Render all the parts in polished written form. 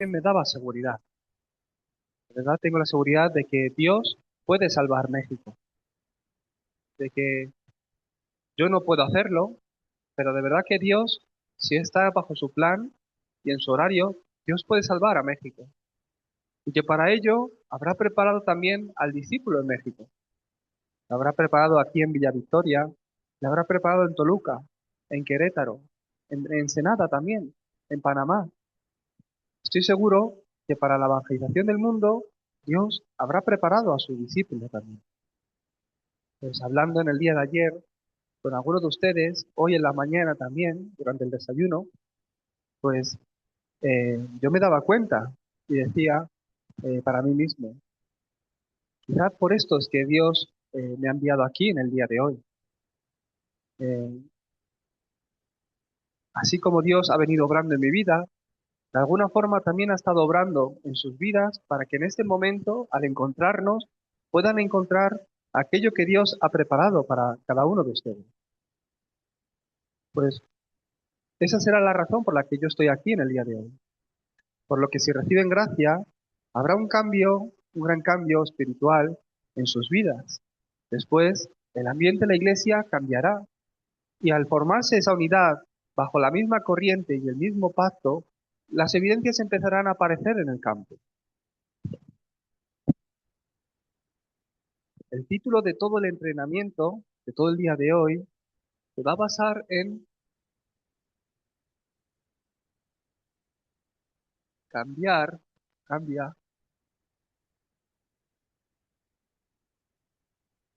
me daba seguridad. De verdad tengo la seguridad de que Dios puede salvar México, de que yo no puedo hacerlo, pero de verdad que Dios, si está bajo su plan y en su horario, Dios puede salvar a México. Y que para ello habrá preparado también al discípulo en México. Lo habrá preparado aquí en Villa Victoria, lo habrá preparado en Toluca, en Querétaro, en Ensenada también, en Panamá. Estoy seguro que para la evangelización del mundo, Dios habrá preparado a su discípulo también. Pues hablando en el día de ayer con algunos de ustedes, hoy en la mañana también, durante el desayuno, pues yo me daba cuenta y decía para mí mismo, quizás por esto es que Dios me ha enviado aquí en el día de hoy. Eh, Así como Dios ha venido obrando en mi vida, de alguna forma también ha estado obrando en sus vidas para que en este momento, al encontrarnos, puedan encontrar aquello que Dios ha preparado para cada uno de ustedes. Pues esa será la razón por la que yo estoy aquí en el día de hoy. Por lo que si reciben gracia, habrá un cambio, un gran cambio espiritual en sus vidas. Después, el ambiente de la iglesia cambiará y al formarse esa unidad bajo la misma corriente y el mismo pacto, las evidencias empezarán a aparecer en el campo. El título de todo el entrenamiento, de todo el día de hoy, se va a basar en cambiar, cambia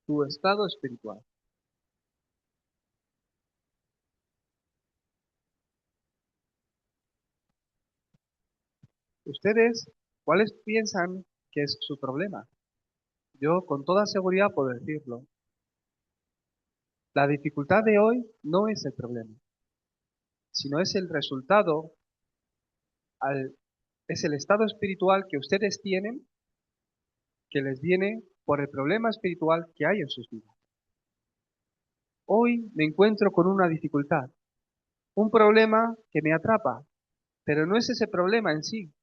tu estado espiritual. ¿Ustedes cuáles piensan que es su problema? Yo con toda seguridad puedo decirlo. La dificultad de hoy no es el problema, sino es el resultado, es el estado espiritual que ustedes tienen que les viene por el problema espiritual que hay en sus vidas. Hoy me encuentro con una dificultad, un problema que me atrapa, pero no es ese problema en sí,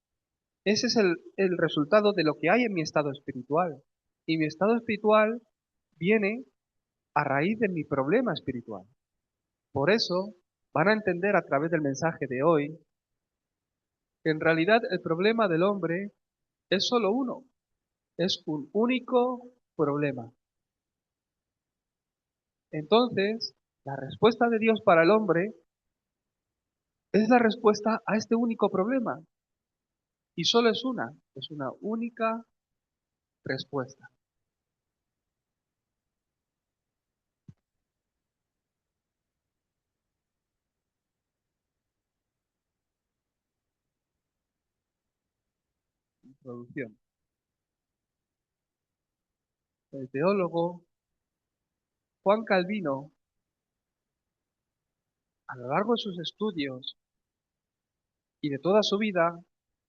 ese es el resultado de lo que hay en mi estado espiritual. Y mi estado espiritual viene a raíz de mi problema espiritual. Por eso van a entender a través del mensaje de hoy que en realidad el problema del hombre es solo uno, es un único problema. Entonces, la respuesta de Dios para el hombre es la respuesta a este único problema. Y solo es una única respuesta. Introducción. El teólogo Juan Calvino, a lo largo de sus estudios y de toda su vida,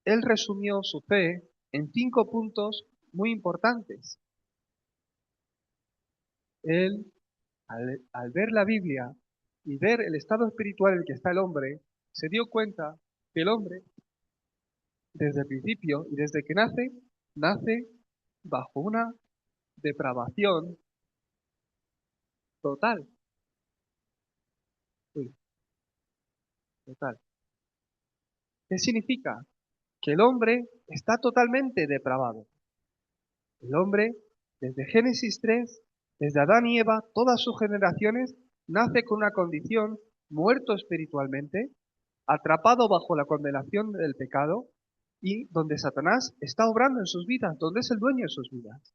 él resumió su fe en 5 puntos muy importantes. Él, al ver la Biblia y ver el estado espiritual en el que está el hombre, se dio cuenta que el hombre, desde el principio y desde que nace, nace bajo una depravación total. Sí, total. ¿Qué significa? Que el hombre está totalmente depravado. El hombre, desde Génesis 3, desde Adán y Eva, todas sus generaciones, nace con una condición muerto espiritualmente, atrapado bajo la condenación del pecado y donde Satanás está obrando en sus vidas, donde es el dueño de sus vidas.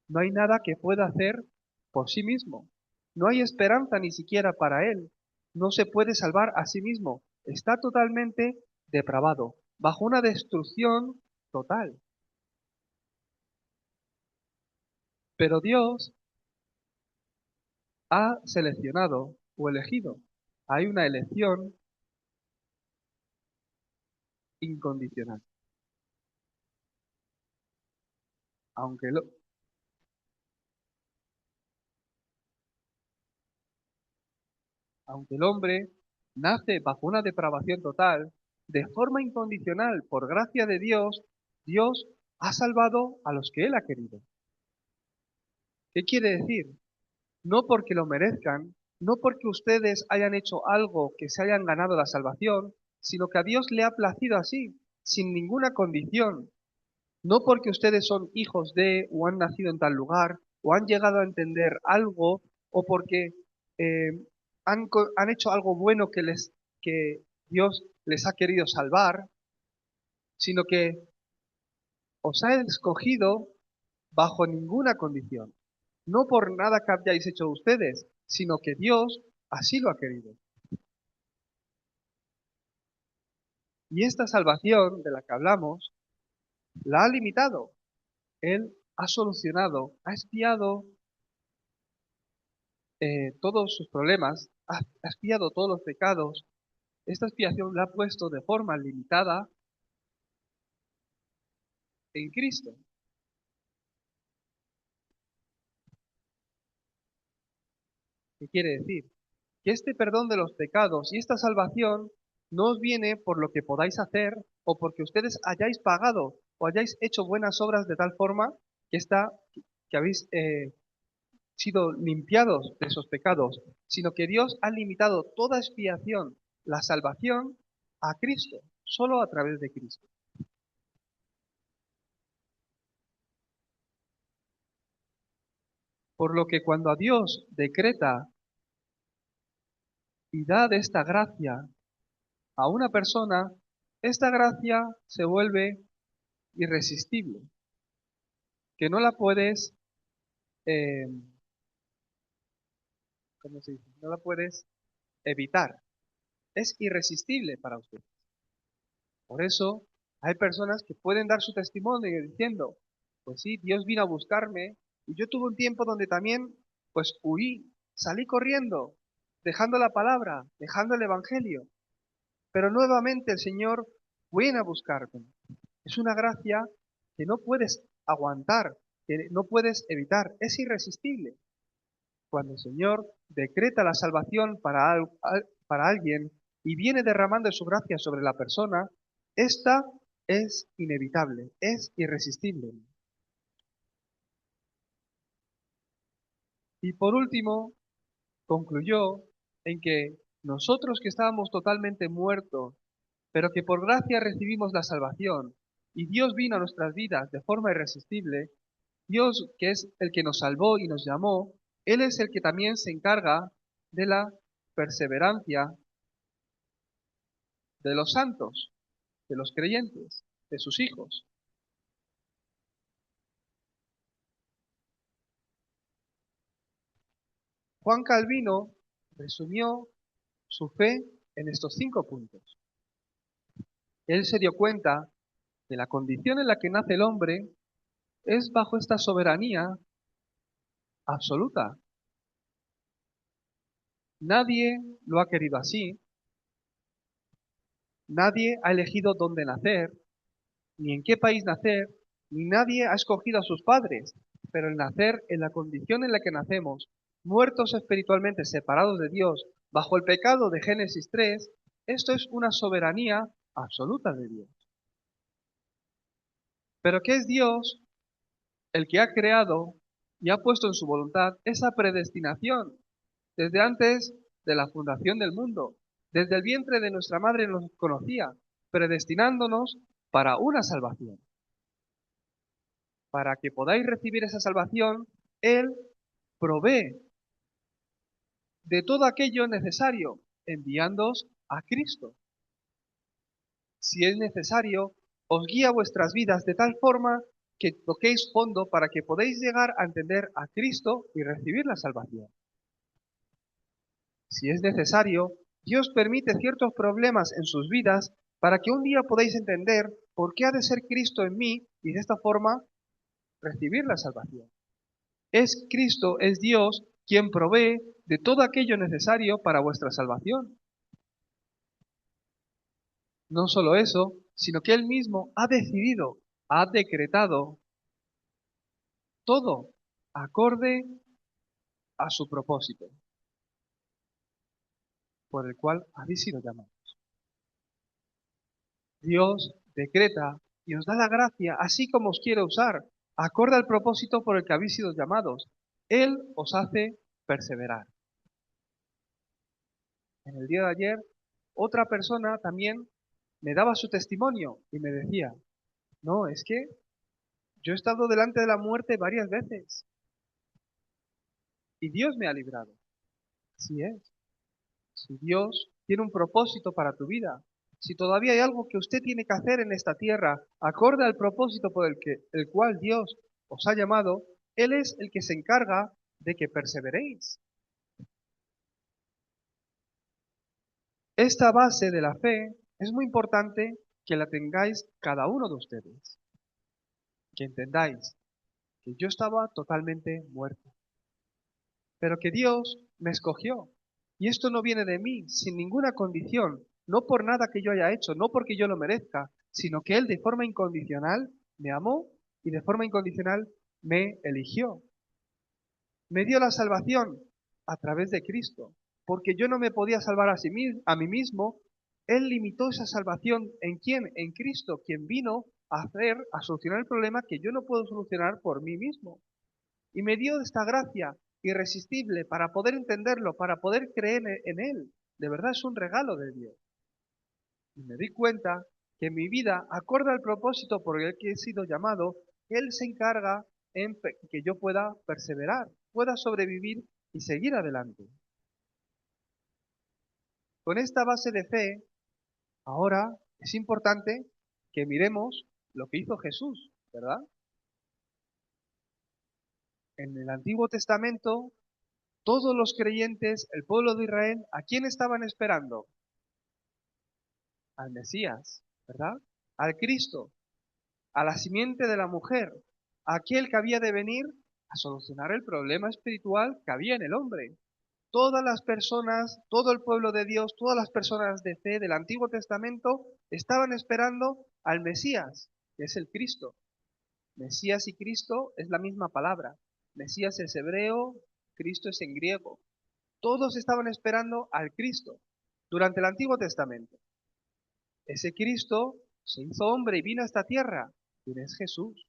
No hay nada que pueda hacer por sí mismo. No hay esperanza ni siquiera para él. No se puede salvar a sí mismo. Está totalmente depravado, bajo una destrucción total. Pero Dios ha seleccionado o elegido. Hay una elección incondicional. Aunque, aunque el hombre nace bajo una depravación total, de forma incondicional, por gracia de Dios, Dios ha salvado a los que Él ha querido. ¿Qué quiere decir? No porque lo merezcan, no porque ustedes hayan hecho algo que se hayan ganado la salvación, sino que a Dios le ha placido así, sin ninguna condición. No porque ustedes son hijos de, o han nacido en tal lugar, o han llegado a entender algo, o porque eh, han hecho algo bueno que Dios les ha querido salvar, sino que os ha escogido bajo ninguna condición. No por nada que hayáis hecho ustedes, sino que Dios así lo ha querido. Y esta salvación de la que hablamos, la ha limitado. Él ha solucionado, ha expiado todos sus problemas, ha expiado todos los pecados. Esta expiación la ha puesto de forma limitada en Cristo. ¿Qué quiere decir? Que este perdón de los pecados y esta salvación no os viene por lo que podáis hacer o porque ustedes hayáis pagado o hayáis hecho buenas obras de tal forma que, que habéis sido limpiados de esos pecados, sino que Dios ha limitado toda expiación, la salvación, a Cristo, solo a través de Cristo. Por lo que cuando a Dios decreta y da de esta gracia a una persona, esta gracia se vuelve irresistible, que no la puedes, eh, ¿cómo se dice? No la puedes evitar. Es irresistible para usted. Por eso hay personas que pueden dar su testimonio diciendo, pues sí, Dios vino a buscarme y yo tuve un tiempo donde también, pues huí, salí corriendo, dejando la palabra, dejando el evangelio, pero nuevamente el Señor viene a buscarme. Es una gracia que no puedes aguantar, que no puedes evitar, es irresistible. Cuando el Señor decreta la salvación para alguien y viene derramando su gracia sobre la persona, esta es inevitable, es irresistible. Y por último, concluyó en que nosotros que estábamos totalmente muertos, pero que por gracia recibimos la salvación, y Dios vino a nuestras vidas de forma irresistible, Dios, que es el que nos salvó y nos llamó, Él es el que también se encarga de la perseverancia de los santos, de los creyentes, de sus hijos. Juan Calvino resumió su fe en estos 5 puntos. Él se dio cuenta que la condición en la que nace el hombre es bajo esta soberanía absoluta. Nadie lo ha querido así, nadie ha elegido dónde nacer, ni en qué país nacer, ni nadie ha escogido a sus padres, pero el nacer en la condición en la que nacemos, muertos espiritualmente separados de Dios, bajo el pecado de Génesis 3, esto es una soberanía absoluta de Dios. Pero ¿qué es Dios? El que ha creado y ha puesto en su voluntad esa predestinación desde antes de la fundación del mundo. Desde el vientre de nuestra madre nos conocía, predestinándonos para una salvación. Para que podáis recibir esa salvación, Él provee de todo aquello necesario, enviándoos a Cristo. Si es necesario, os guía vuestras vidas de tal forma que toquéis fondo para que podáis llegar a entender a Cristo y recibir la salvación. Si es necesario, Dios permite ciertos problemas en sus vidas para que un día podáis entender por qué ha de ser Cristo en mí y de esta forma recibir la salvación. Es Cristo, es Dios, quien provee de todo aquello necesario para vuestra salvación. No solo eso, sino que Él mismo ha decidido, ha decretado todo acorde a su propósito, por el cual habéis sido llamados. Dios decreta y os da la gracia así como os quiere usar, acorde al propósito por el que habéis sido llamados. Él os hace perseverar. En el día de ayer, otra persona también me daba su testimonio y me decía, no, es que yo he estado delante de la muerte varias veces y Dios me ha librado. Así es. Si Dios tiene un propósito para tu vida, si todavía hay algo que usted tiene que hacer en esta tierra, acorde al propósito por el cual Dios os ha llamado, Él es el que se encarga de que perseveréis. Esta base de la fe es muy importante que la tengáis cada uno de ustedes, que entendáis que yo estaba totalmente muerto, pero que Dios me escogió. Y esto no viene de mí, sin ninguna condición, no por nada que yo haya hecho, no porque yo lo merezca, sino que Él de forma incondicional me amó y de forma incondicional me eligió. Me dio la salvación a través de Cristo, porque yo no me podía salvar a mí mismo. Él limitó esa salvación ¿en quién? En Cristo, quien vino a solucionar el problema que yo no puedo solucionar por mí mismo. Y me dio esta gracia irresistible para poder entenderlo, para poder creer en Él. De verdad es un regalo de Dios. Y me di cuenta que en mi vida, acorde al propósito por el que he sido llamado, Él se encarga en que yo pueda perseverar, pueda sobrevivir y seguir adelante. Con esta base de fe, ahora es importante que miremos lo que hizo Jesús, ¿verdad? En el Antiguo Testamento, todos los creyentes, el pueblo de Israel, ¿a quién estaban esperando? Al Mesías, ¿verdad? Al Cristo, a la simiente de la mujer, a aquel que había de venir a solucionar el problema espiritual que había en el hombre. Todas las personas, todo el pueblo de Dios, todas las personas de fe del Antiguo Testamento estaban esperando al Mesías, que es el Cristo. Mesías y Cristo es la misma palabra. Mesías es hebreo, Cristo es en griego. Todos estaban esperando al Cristo durante el Antiguo Testamento. Ese Cristo se hizo hombre y vino a esta tierra. ¿Quién es Jesús?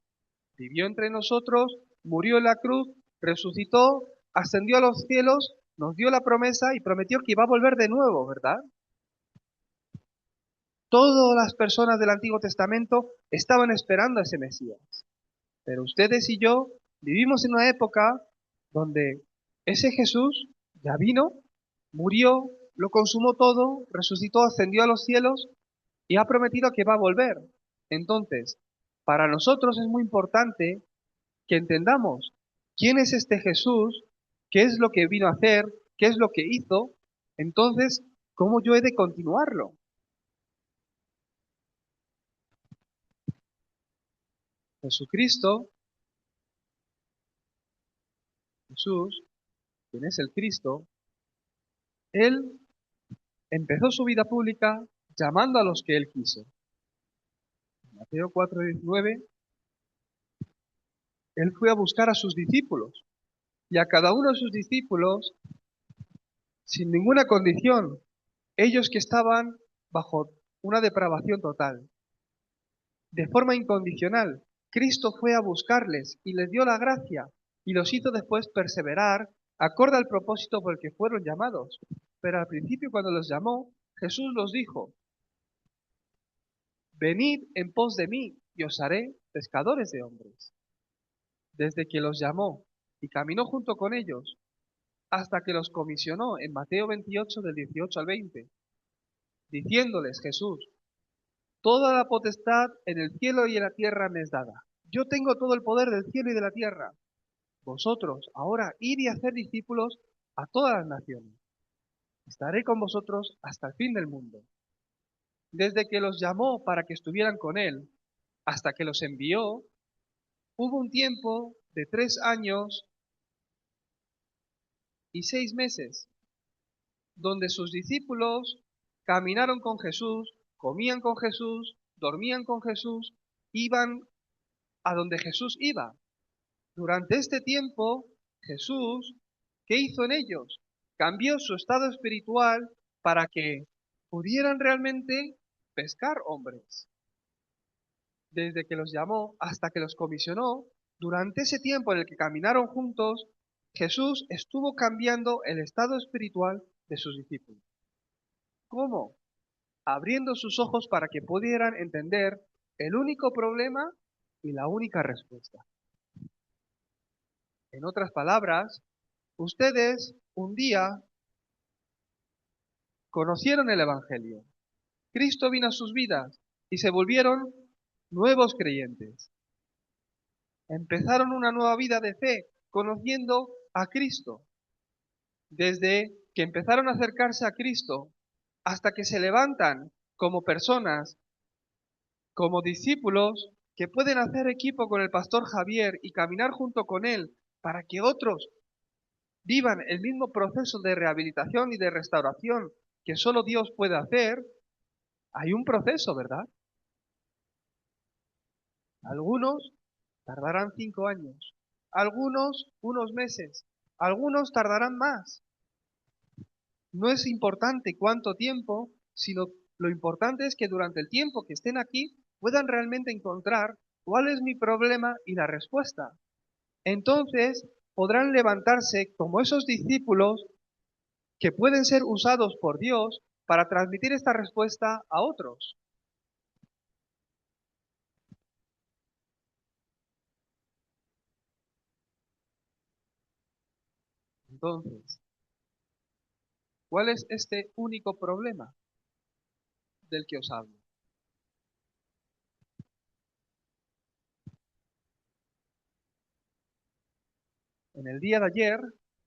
Vivió entre nosotros, murió en la cruz, resucitó, ascendió a los cielos, nos dio la promesa y prometió que iba a volver de nuevo, ¿verdad? Todas las personas del Antiguo Testamento estaban esperando a ese Mesías. Pero ustedes y yo vivimos en una época donde ese Jesús ya vino, murió, lo consumó todo, resucitó, ascendió a los cielos y ha prometido que va a volver. Entonces, para nosotros es muy importante que entendamos quién es este Jesús, qué es lo que vino a hacer, qué es lo que hizo, entonces, ¿cómo yo he de continuarlo? Jesucristo, Jesús, quien es el Cristo, Él empezó su vida pública llamando a los que Él quiso. En Mateo 4:19, Él fue a buscar a sus discípulos y a cada uno de sus discípulos, sin ninguna condición, ellos que estaban bajo una depravación total, de forma incondicional. Cristo fue a buscarles y les dio la gracia y los hizo después perseverar acorde al propósito por el que fueron llamados. Pero al principio cuando los llamó, Jesús los dijo, venid en pos de mí y os haré pescadores de hombres. Desde que los llamó y caminó junto con ellos hasta que los comisionó en Mateo 28 del 18 al 20, diciéndoles Jesús, toda la potestad en el cielo y en la tierra me es dada. Yo tengo todo el poder del cielo y de la tierra. Vosotros ahora id y hacer discípulos a todas las naciones. Estaré con vosotros hasta el fin del mundo. Desde que los llamó para que estuvieran con él, hasta que los envió, hubo un tiempo de 3 años y 6 meses, donde sus discípulos caminaron con Jesús, comían con Jesús, dormían con Jesús, iban a donde Jesús iba. Durante este tiempo, Jesús, ¿qué hizo en ellos? Cambió su estado espiritual para que pudieran realmente pescar hombres. Desde que los llamó hasta que los comisionó, durante ese tiempo en el que caminaron juntos, Jesús estuvo cambiando el estado espiritual de sus discípulos. ¿Cómo? Abriendo sus ojos para que pudieran entender el único problema y la única respuesta. En otras palabras, ustedes un día conocieron el Evangelio. Cristo vino a sus vidas y se volvieron nuevos creyentes. Empezaron una nueva vida de fe, conociendo a Cristo. Desde que empezaron a acercarse a Cristo hasta que se levantan como personas, como discípulos, que pueden hacer equipo con el pastor Javier y caminar junto con él para que otros vivan el mismo proceso de rehabilitación y de restauración que solo Dios puede hacer, hay un proceso, ¿verdad? Algunos tardarán 5 años, algunos unos meses, algunos tardarán más. No es importante cuánto tiempo, sino lo importante es que durante el tiempo que estén aquí puedan realmente encontrar cuál es mi problema y la respuesta. Entonces podrán levantarse como esos discípulos que pueden ser usados por Dios para transmitir esta respuesta a otros. Entonces, ¿cuál es este único problema del que os hablo? En el día de ayer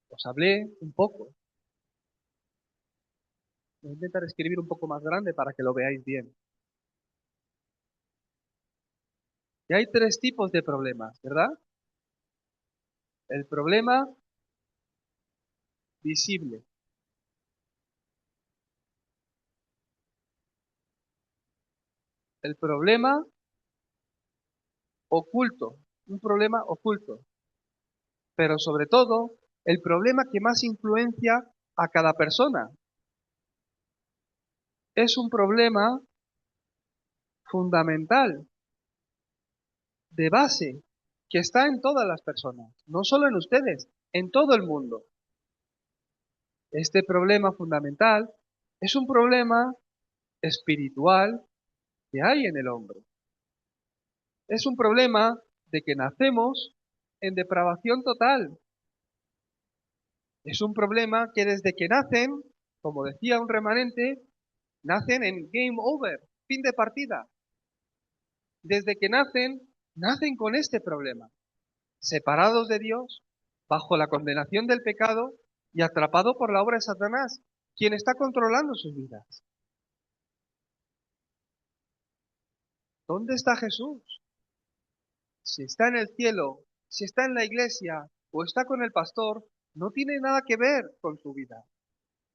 os hablé un poco. Voy a intentar escribir un poco más grande para que lo veáis bien. Y hay 3 tipos de problemas, ¿verdad? El problema visible, el problema oculto, un problema oculto, pero sobre todo el problema que más influencia a cada persona. Es un problema fundamental, de base, que está en todas las personas, no solo en ustedes, en todo el mundo. Este problema fundamental es un problema espiritual que hay en el hombre. Es un problema de que nacemos en depravación total. Es un problema que desde que nacen, como decía un remanente, nacen en game over, fin de partida. Desde que nacen, nacen con este problema, separados de Dios, bajo la condenación del pecado y atrapados por la obra de Satanás, quien está controlando sus vidas. ¿Dónde está Jesús? Si está en el cielo, si está en la iglesia o está con el pastor, no tiene nada que ver con su vida.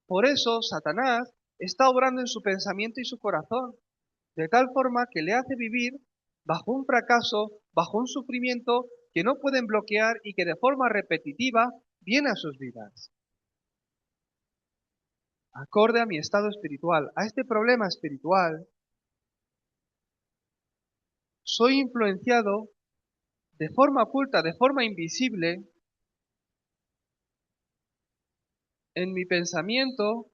Por eso Satanás está obrando en su pensamiento y su corazón, de tal forma que le hace vivir bajo un fracaso, bajo un sufrimiento que no pueden bloquear y que de forma repetitiva viene a sus vidas. Acorde a mi estado espiritual, a este problema espiritual, soy influenciado de forma oculta, de forma invisible, en mi pensamiento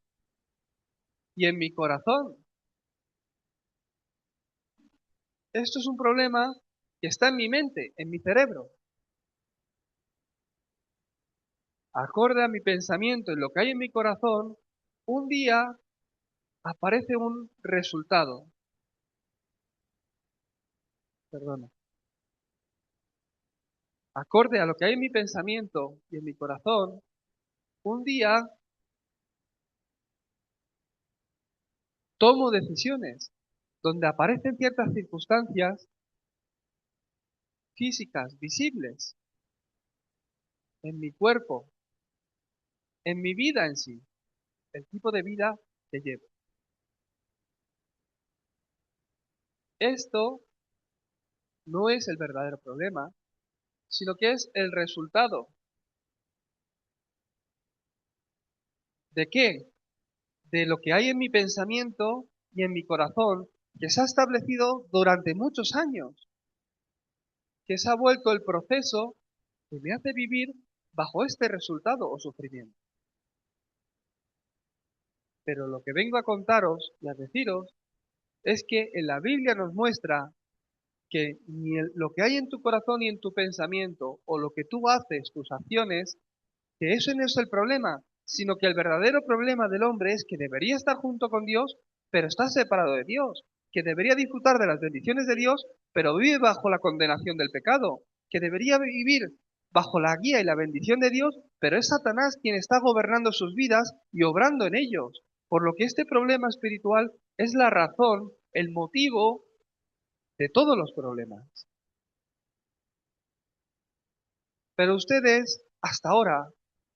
y en mi corazón. Esto es un problema que está en mi mente, en mi cerebro. Acorde a mi pensamiento y lo que hay en mi corazón, un día aparece un resultado. Perdona. Acorde a lo que hay en mi pensamiento y en mi corazón, un día tomo decisiones donde aparecen ciertas circunstancias físicas, visibles, en mi cuerpo, en mi vida en sí, el tipo de vida que llevo. Esto no es el verdadero problema, sino que es el resultado. ¿De qué? De lo que hay en mi pensamiento y en mi corazón que se ha establecido durante muchos años, que se ha vuelto el proceso que me hace vivir bajo este resultado o sufrimiento. Pero lo que vengo a contaros y a deciros es que en la Biblia nos muestra que ni lo que hay en tu corazón y en tu pensamiento, o lo que tú haces, tus acciones, que eso no es el problema, sino que el verdadero problema del hombre es que debería estar junto con Dios, pero está separado de Dios, que debería disfrutar de las bendiciones de Dios, pero vive bajo la condenación del pecado, que debería vivir bajo la guía y la bendición de Dios, pero es Satanás quien está gobernando sus vidas y obrando en ellos. Por lo que este problema espiritual es la razón, el motivo de todos los problemas. Pero ustedes, hasta ahora,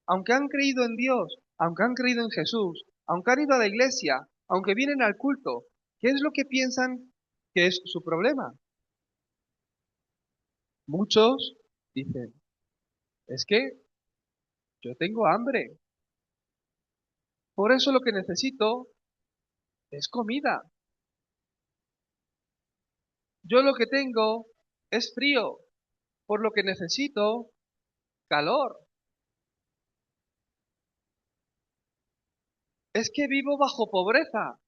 aunque han creído en Dios, aunque han creído en Jesús, aunque han ido a la iglesia, aunque vienen al culto, ¿qué es lo que piensan que es su problema? Muchos dicen, es que yo tengo hambre, por eso lo que necesito es comida. Yo lo que tengo es frío, por lo que necesito calor. Es que vivo bajo pobreza,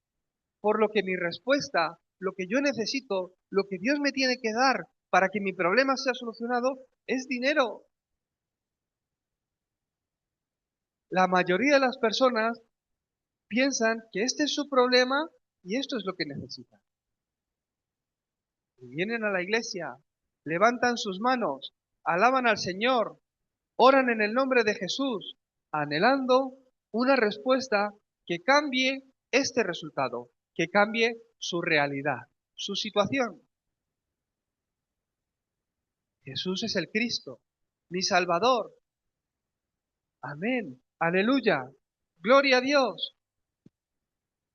por lo que mi respuesta, lo que yo necesito, lo que Dios me tiene que dar para que mi problema sea solucionado, es dinero. La mayoría de las personas piensan que este es su problema y esto es lo que necesitan. Y vienen a la iglesia, levantan sus manos, alaban al Señor, oran en el nombre de Jesús, anhelando una respuesta que cambie este resultado, que cambie su realidad, su situación. Jesús es el Cristo, mi Salvador. Amén. Aleluya. Gloria a Dios.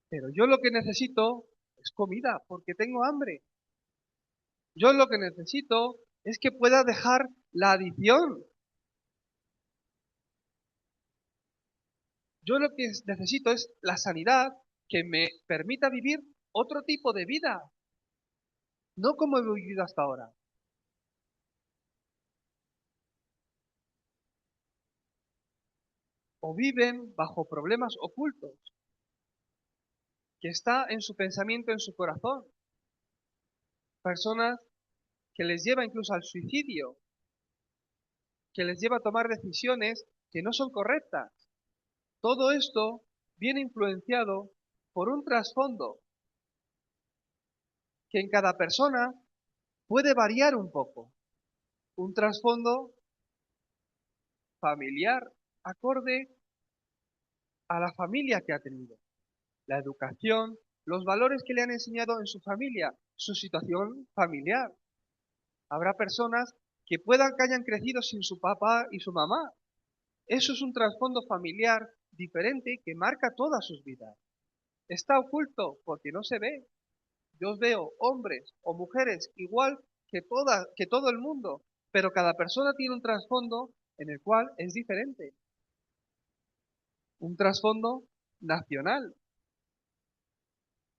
Pero yo lo que necesito es comida, porque tengo hambre. Yo lo que necesito es que pueda dejar la adicción. Yo lo que necesito es la sanidad que me permita vivir otro tipo de vida, no como he vivido hasta ahora. O viven bajo problemas ocultos, que está en su pensamiento, en su corazón. Personas que les lleva incluso al suicidio, que les lleva a tomar decisiones que no son correctas. Todo esto viene influenciado por un trasfondo que en cada persona puede variar un poco. Un trasfondo familiar acorde a la familia que ha tenido, la educación, los valores que le han enseñado en su familia, su situación familiar. Habrá personas que hayan crecido sin su papá y su mamá. Eso es un trasfondo familiar diferente que marca todas sus vidas. Está oculto porque no se ve. Yo veo hombres o mujeres igual que todo el mundo, pero cada persona tiene un trasfondo en el cual es diferente. Un trasfondo nacional,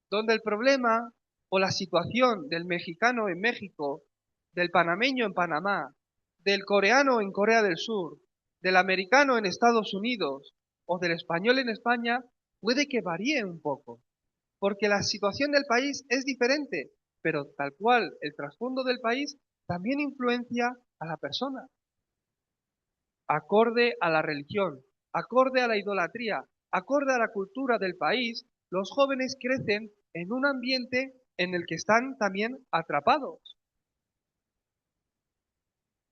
donde el problema o la situación del mexicano en México, del panameño en Panamá, del coreano en Corea del Sur, del americano en Estados Unidos o del español en España, puede que varíe un poco, porque la situación del país es diferente, pero tal cual el trasfondo del país también influencia a la persona, acorde a la religión, acorde a la idolatría, acorde a la cultura del país, los jóvenes crecen en un ambiente en el que están también atrapados.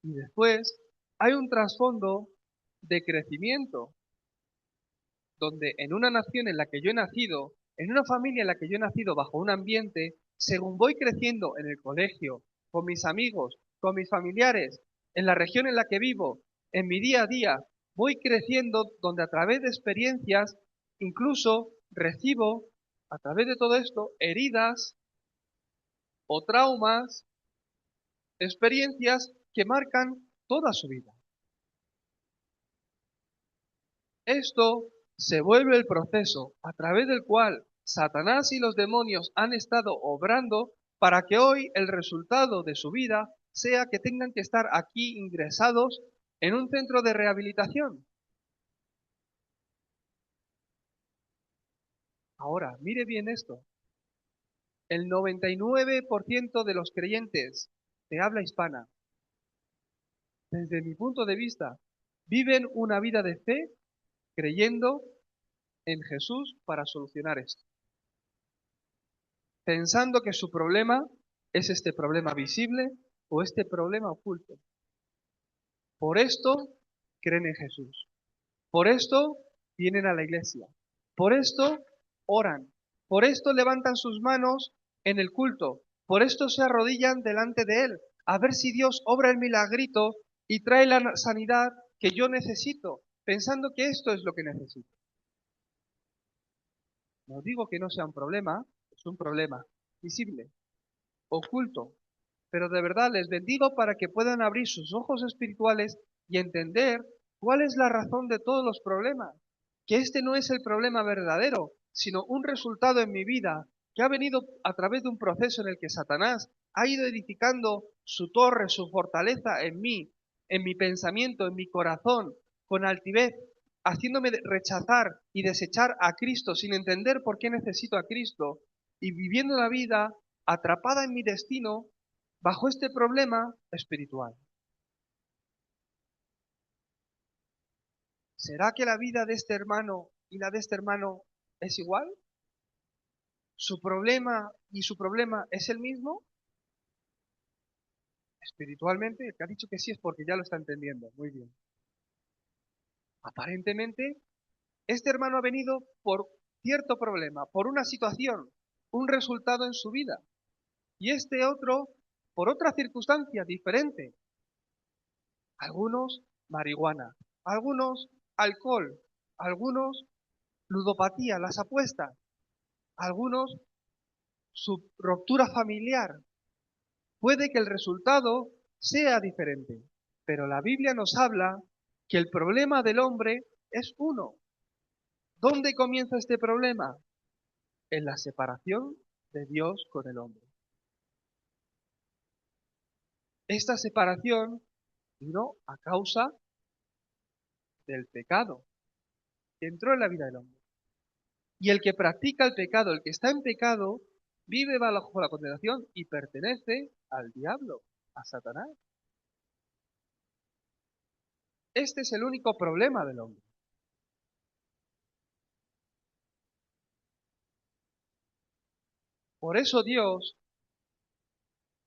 Y después hay un trasfondo de crecimiento, donde en una nación en la que yo he nacido, en una familia en la que yo he nacido bajo un ambiente, según voy creciendo en el colegio, con mis amigos, con mis familiares, en la región en la que vivo, en mi día a día, voy creciendo donde a través de experiencias incluso recibo, a través de todo esto, heridas o traumas, experiencias que marcan toda su vida. Esto se vuelve el proceso a través del cual Satanás y los demonios han estado obrando para que hoy el resultado de su vida sea que tengan que estar aquí ingresados en un centro de rehabilitación. Ahora, mire bien esto. El 99% de los creyentes de habla hispana, desde mi punto de vista, viven una vida de fe creyendo en Jesús para solucionar esto, pensando que su problema es este problema visible o este problema oculto. Por esto creen en Jesús. Por esto vienen a la iglesia. Por esto oran. Por esto levantan sus manos en el culto. Por esto se arrodillan delante de Él, a ver si Dios obra el milagrito y trae la sanidad que yo necesito, pensando que esto es lo que necesito. No digo que no sea un problema, es un problema visible, oculto, pero de verdad les bendigo para que puedan abrir sus ojos espirituales y entender cuál es la razón de todos los problemas, que este no es el problema verdadero, sino un resultado en mi vida que ha venido a través de un proceso en el que Satanás ha ido edificando su torre, su fortaleza en mi pensamiento, en mi corazón, con altivez, haciéndome rechazar y desechar a Cristo sin entender por qué necesito a Cristo y viviendo la vida atrapada en mi destino bajo este problema espiritual. ¿Será que la vida de este hermano y la de este hermano es igual? ¿Su problema y su problema es el mismo? Espiritualmente, el que ha dicho que sí es porque ya lo está entendiendo. Muy bien. Aparentemente, este hermano ha venido por cierto problema, por una situación, un resultado en su vida. Y este otro por otra circunstancia diferente. Algunos marihuana, algunos alcohol, algunos ludopatía, las apuestas, algunos su ruptura familiar. Puede que el resultado sea diferente, pero la Biblia nos habla que el problema del hombre es uno. ¿Dónde comienza este problema? En la separación de Dios con el hombre. Esta separación vino a causa del pecado que entró en la vida del hombre. Y el que practica el pecado, el que está en pecado, vive bajo la condenación y pertenece al diablo, a Satanás. Este es el único problema del hombre. Por eso Dios,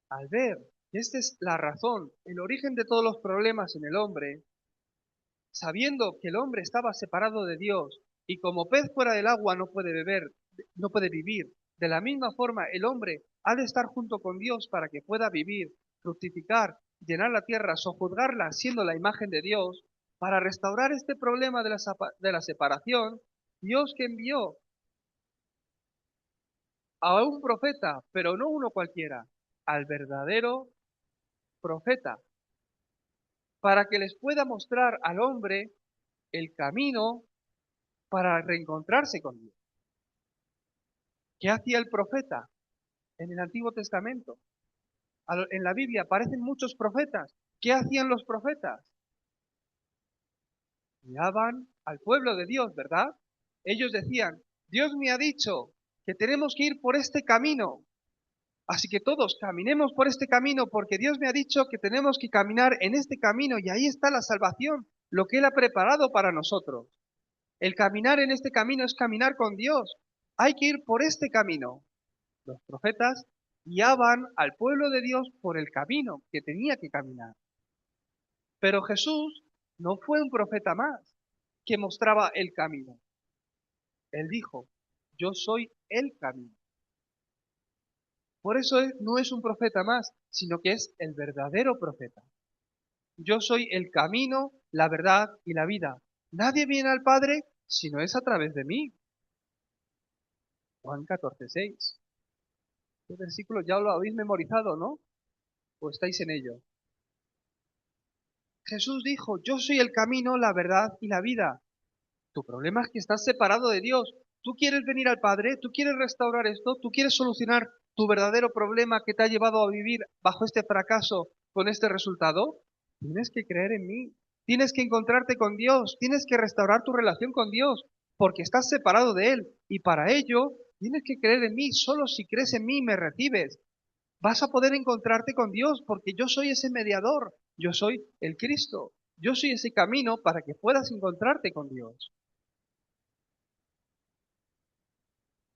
al ver que esta es la razón, el origen de todos los problemas en el hombre, sabiendo que el hombre estaba separado de Dios y como pez fuera del agua no puede beber, no puede vivir, de la misma forma el hombre ha de estar junto con Dios para que pueda vivir, fructificar, llenar la tierra, sojuzgarla siendo la imagen de Dios, para restaurar este problema de la separación, Dios que envió a un profeta, pero no uno cualquiera, al verdadero profeta, para que les pueda mostrar al hombre el camino para reencontrarse con Dios. ¿Qué hacía el profeta en el Antiguo Testamento? En la Biblia aparecen muchos profetas. ¿Qué hacían los profetas? Guiaban al pueblo de Dios, ¿verdad? Ellos decían, Dios me ha dicho que tenemos que ir por este camino. Así que todos caminemos por este camino porque Dios me ha dicho que tenemos que caminar en este camino y ahí está la salvación, lo que Él ha preparado para nosotros. El caminar en este camino es caminar con Dios. Hay que ir por este camino. Los profetas guiaban al pueblo de Dios por el camino que tenía que caminar. Pero Jesús no fue un profeta más que mostraba el camino. Él dijo, yo soy el camino. Por eso no es un profeta más, sino que es el verdadero profeta. Yo soy el camino, la verdad y la vida. Nadie viene al Padre si no es a través de mí. Juan 14:6. Este versículo ya lo habéis memorizado, ¿no? ¿O estáis en ello? Jesús dijo, yo soy el camino, la verdad y la vida. Tu problema es que estás separado de Dios. ¿Tú quieres venir al Padre? ¿Tú quieres restaurar esto? ¿Tú quieres solucionar tu verdadero problema que te ha llevado a vivir bajo este fracaso con este resultado? Tienes que creer en mí. Tienes que encontrarte con Dios. Tienes que restaurar tu relación con Dios porque estás separado de Él. Y para ello tienes que creer en mí. Solo si crees en mí y me recibes, vas a poder encontrarte con Dios porque yo soy ese mediador. Yo soy el Cristo. Yo soy ese camino para que puedas encontrarte con Dios.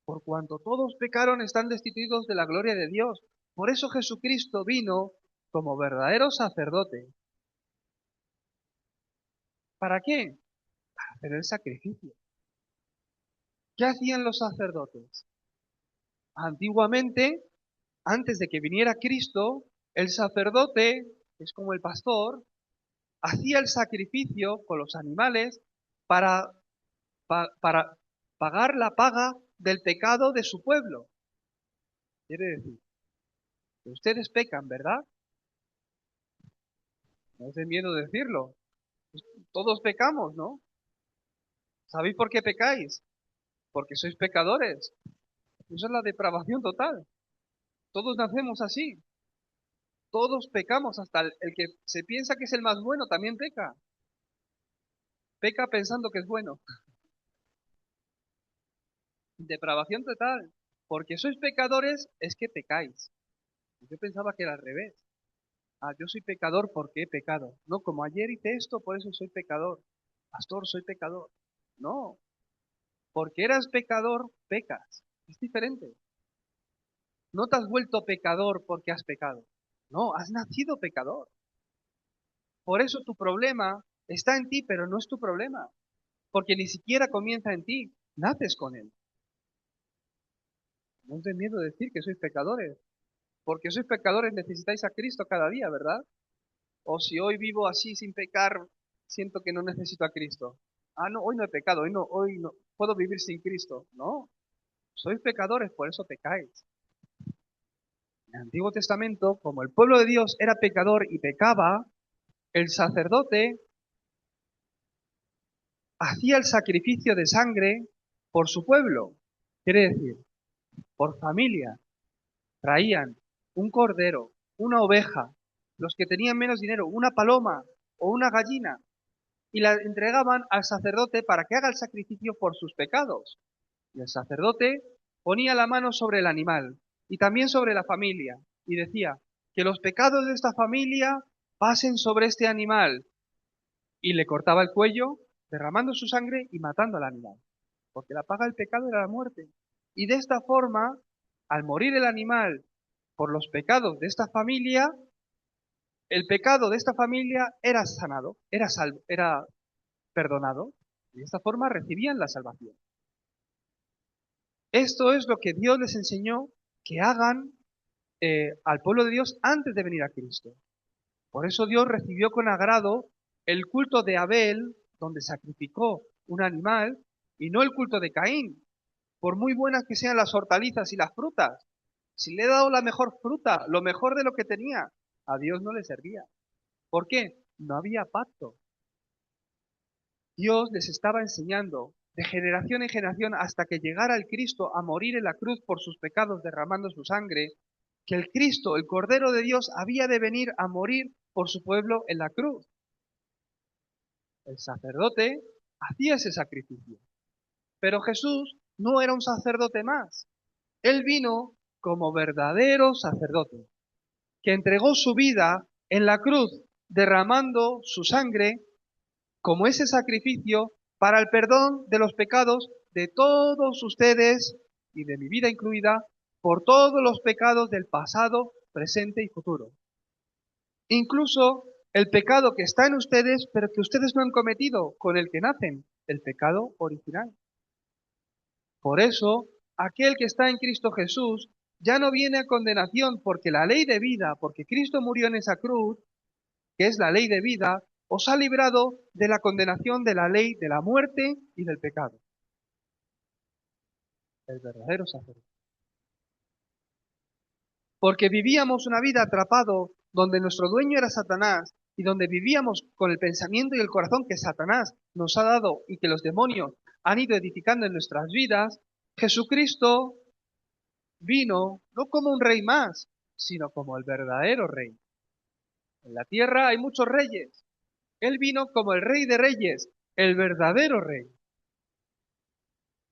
Por cuanto todos pecaron, están destituidos de la gloria de Dios. Por eso Jesucristo vino como verdadero sacerdote. ¿Para qué? Para hacer el sacrificio. ¿Qué hacían los sacerdotes? Antiguamente, antes de que viniera Cristo, el sacerdote, que es como el pastor, hacía el sacrificio con los animales para, para pagar la paga del pecado de su pueblo. Quiere decir, que ustedes pecan, ¿verdad? No es de miedo decirlo. Todos pecamos, ¿no? ¿Sabéis por qué pecáis? Porque sois pecadores. Eso es la depravación total. Todos nacemos así. Todos pecamos, hasta el que se piensa que es el más bueno también peca. Peca pensando que es bueno. Depravación total. Porque sois pecadores es que pecáis. Yo pensaba que era al revés. Ah, yo soy pecador porque he pecado. No, como ayer hice esto, por eso soy pecador. Pastor, soy pecador. No, porque eras pecador, pecas. Es diferente. No te has vuelto pecador porque has pecado. No, has nacido pecador. Por eso tu problema está en ti, pero no es tu problema. Porque ni siquiera comienza en ti. Naces con él. No os dé miedo decir que sois pecadores. Porque sois pecadores necesitáis a Cristo cada día, ¿verdad? O si hoy vivo así sin pecar, siento que no necesito a Cristo. Ah, no, hoy no he pecado, hoy no puedo vivir sin Cristo. No, sois pecadores, por eso pecáis. En el Antiguo Testamento, como el pueblo de Dios era pecador y pecaba, el sacerdote hacía el sacrificio de sangre por su pueblo. Quiere decir, por familia. Traían un cordero, una oveja, los que tenían menos dinero, una paloma o una gallina, y la entregaban al sacerdote para que haga el sacrificio por sus pecados. Y el sacerdote ponía la mano sobre el animal y también sobre la familia y decía que los pecados de esta familia pasen sobre este animal y le cortaba el cuello, derramando su sangre y matando al animal, porque la paga del pecado era la muerte. Y de esta forma, al morir el animal por los pecados de esta familia, el pecado de esta familia era sanado, era salvo, era perdonado, y de esta forma recibían la salvación. Esto es lo que Dios les enseñó que hagan al pueblo de Dios antes de venir a Cristo. Por eso Dios recibió con agrado el culto de Abel, donde sacrificó un animal, y no el culto de Caín, por muy buenas que sean las hortalizas y las frutas. Si le he dado la mejor fruta, lo mejor de lo que tenía, a Dios no le servía. ¿Por qué? No había pacto. Dios les estaba enseñando de generación en generación hasta que llegara el Cristo a morir en la cruz por sus pecados derramando su sangre, que el Cristo, el Cordero de Dios, había de venir a morir por su pueblo en la cruz. El sacerdote hacía ese sacrificio. Pero Jesús no era un sacerdote más. Él vino como verdadero sacerdote, que entregó su vida en la cruz, derramando su sangre como ese sacrificio para el perdón de los pecados de todos ustedes y de mi vida incluida, por todos los pecados del pasado, presente y futuro. Incluso el pecado que está en ustedes, pero que ustedes no han cometido, con el que nacen, el pecado original. Por eso, aquel que está en Cristo Jesús ya no viene a condenación porque la ley de vida, porque Cristo murió en esa cruz, que es la ley de vida, os ha librado de la condenación de la ley de la muerte y del pecado. El verdadero sacerdote. Porque vivíamos una vida atrapado donde nuestro dueño era Satanás y donde vivíamos con el pensamiento y el corazón que Satanás nos ha dado y que los demonios han ido edificando en nuestras vidas, Jesucristo vino no como un rey más, sino como el verdadero rey. En la tierra hay muchos reyes. Él vino como el rey de reyes, el verdadero rey,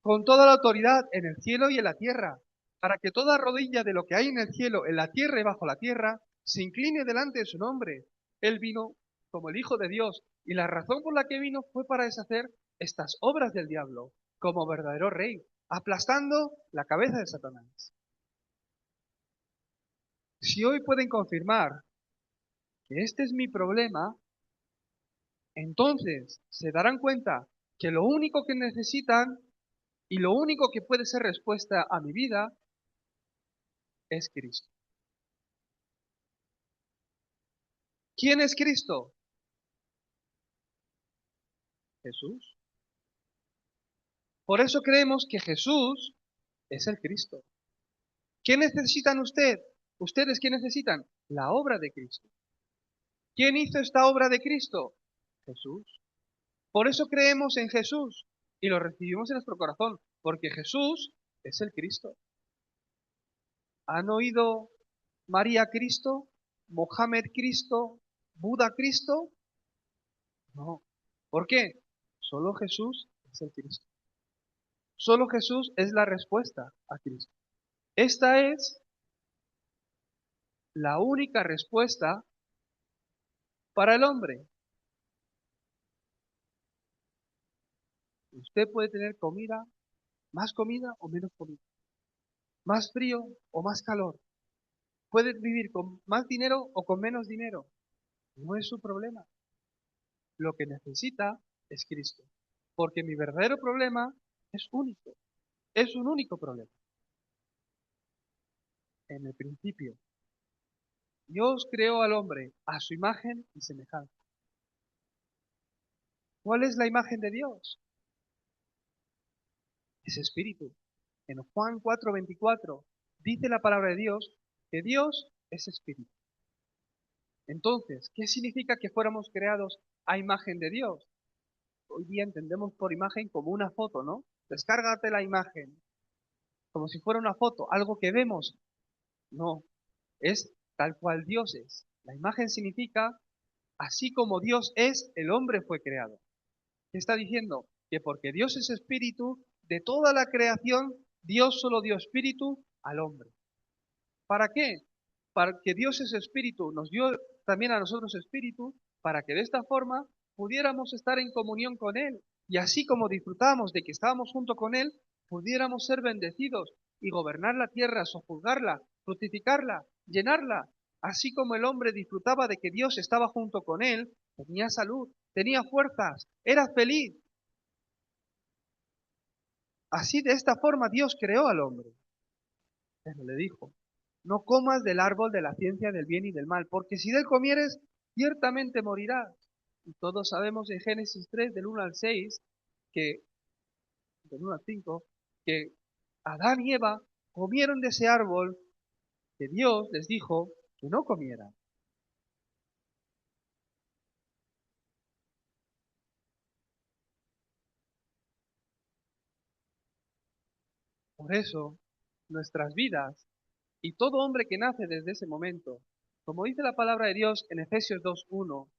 con toda la autoridad en el cielo y en la tierra, para que toda rodilla de lo que hay en el cielo, en la tierra y bajo la tierra, se incline delante de su nombre. Él vino como el Hijo de Dios, y la razón por la que vino fue para deshacer estas obras del diablo, como verdadero rey, aplastando la cabeza de Satanás. Si hoy pueden confirmar que este es mi problema, entonces se darán cuenta que lo único que necesitan y lo único que puede ser respuesta a mi vida es Cristo. ¿Quién es Cristo? Jesús. Por eso creemos que Jesús es el Cristo. ¿Qué necesitan ustedes qué necesitan? La obra de Cristo. ¿Quién hizo esta obra de Cristo? Jesús. Por eso creemos en Jesús y lo recibimos en nuestro corazón, porque Jesús es el Cristo. ¿Han oído María Cristo? ¿Mohamed Cristo? ¿Buda Cristo? No. ¿Por qué? Solo Jesús es el Cristo. Solo Jesús es la respuesta a Cristo. Esta es la única respuesta para el hombre. Usted puede tener comida o menos comida, más frío o más calor. Puede vivir con más dinero o con menos dinero. No es su problema. Lo que necesita es Cristo. Porque mi verdadero problema es único. Es un único problema. En el principio, Dios creó al hombre a su imagen y semejanza. ¿Cuál es la imagen de Dios? Es espíritu. En Juan 4:24 dice la palabra de Dios que Dios es espíritu. Entonces, ¿qué significa que fuéramos creados a imagen de Dios? Hoy día entendemos por imagen como una foto, ¿no? Descárgate la imagen, como si fuera una foto, algo que vemos. No, es tal cual Dios es. La imagen significa, así como Dios es, el hombre fue creado. ¿Qué está diciendo? Que porque Dios es espíritu, de toda la creación, Dios solo dio espíritu al hombre. ¿Para qué? Para que Dios es espíritu, nos dio también a nosotros espíritu, para que de esta forma pudiéramos estar en comunión con Él. Y así como disfrutamos de que estábamos junto con Él, pudiéramos ser bendecidos y gobernar la tierra, sojuzgarla, fructificarla, llenarla. Así como el hombre disfrutaba de que Dios estaba junto con él, tenía salud, tenía fuerzas, era feliz. Así de esta forma Dios creó al hombre. Pero le dijo, no comas del árbol de la ciencia del bien y del mal, porque si de él comieres, ciertamente morirás. Y todos sabemos en Génesis 3, del 1 al 6, que, del 1 al 5, que Adán y Eva comieron de ese árbol que Dios les dijo que no comieran. Por eso, nuestras vidas y todo hombre que nace desde ese momento, como dice la palabra de Dios en Efesios 2:1,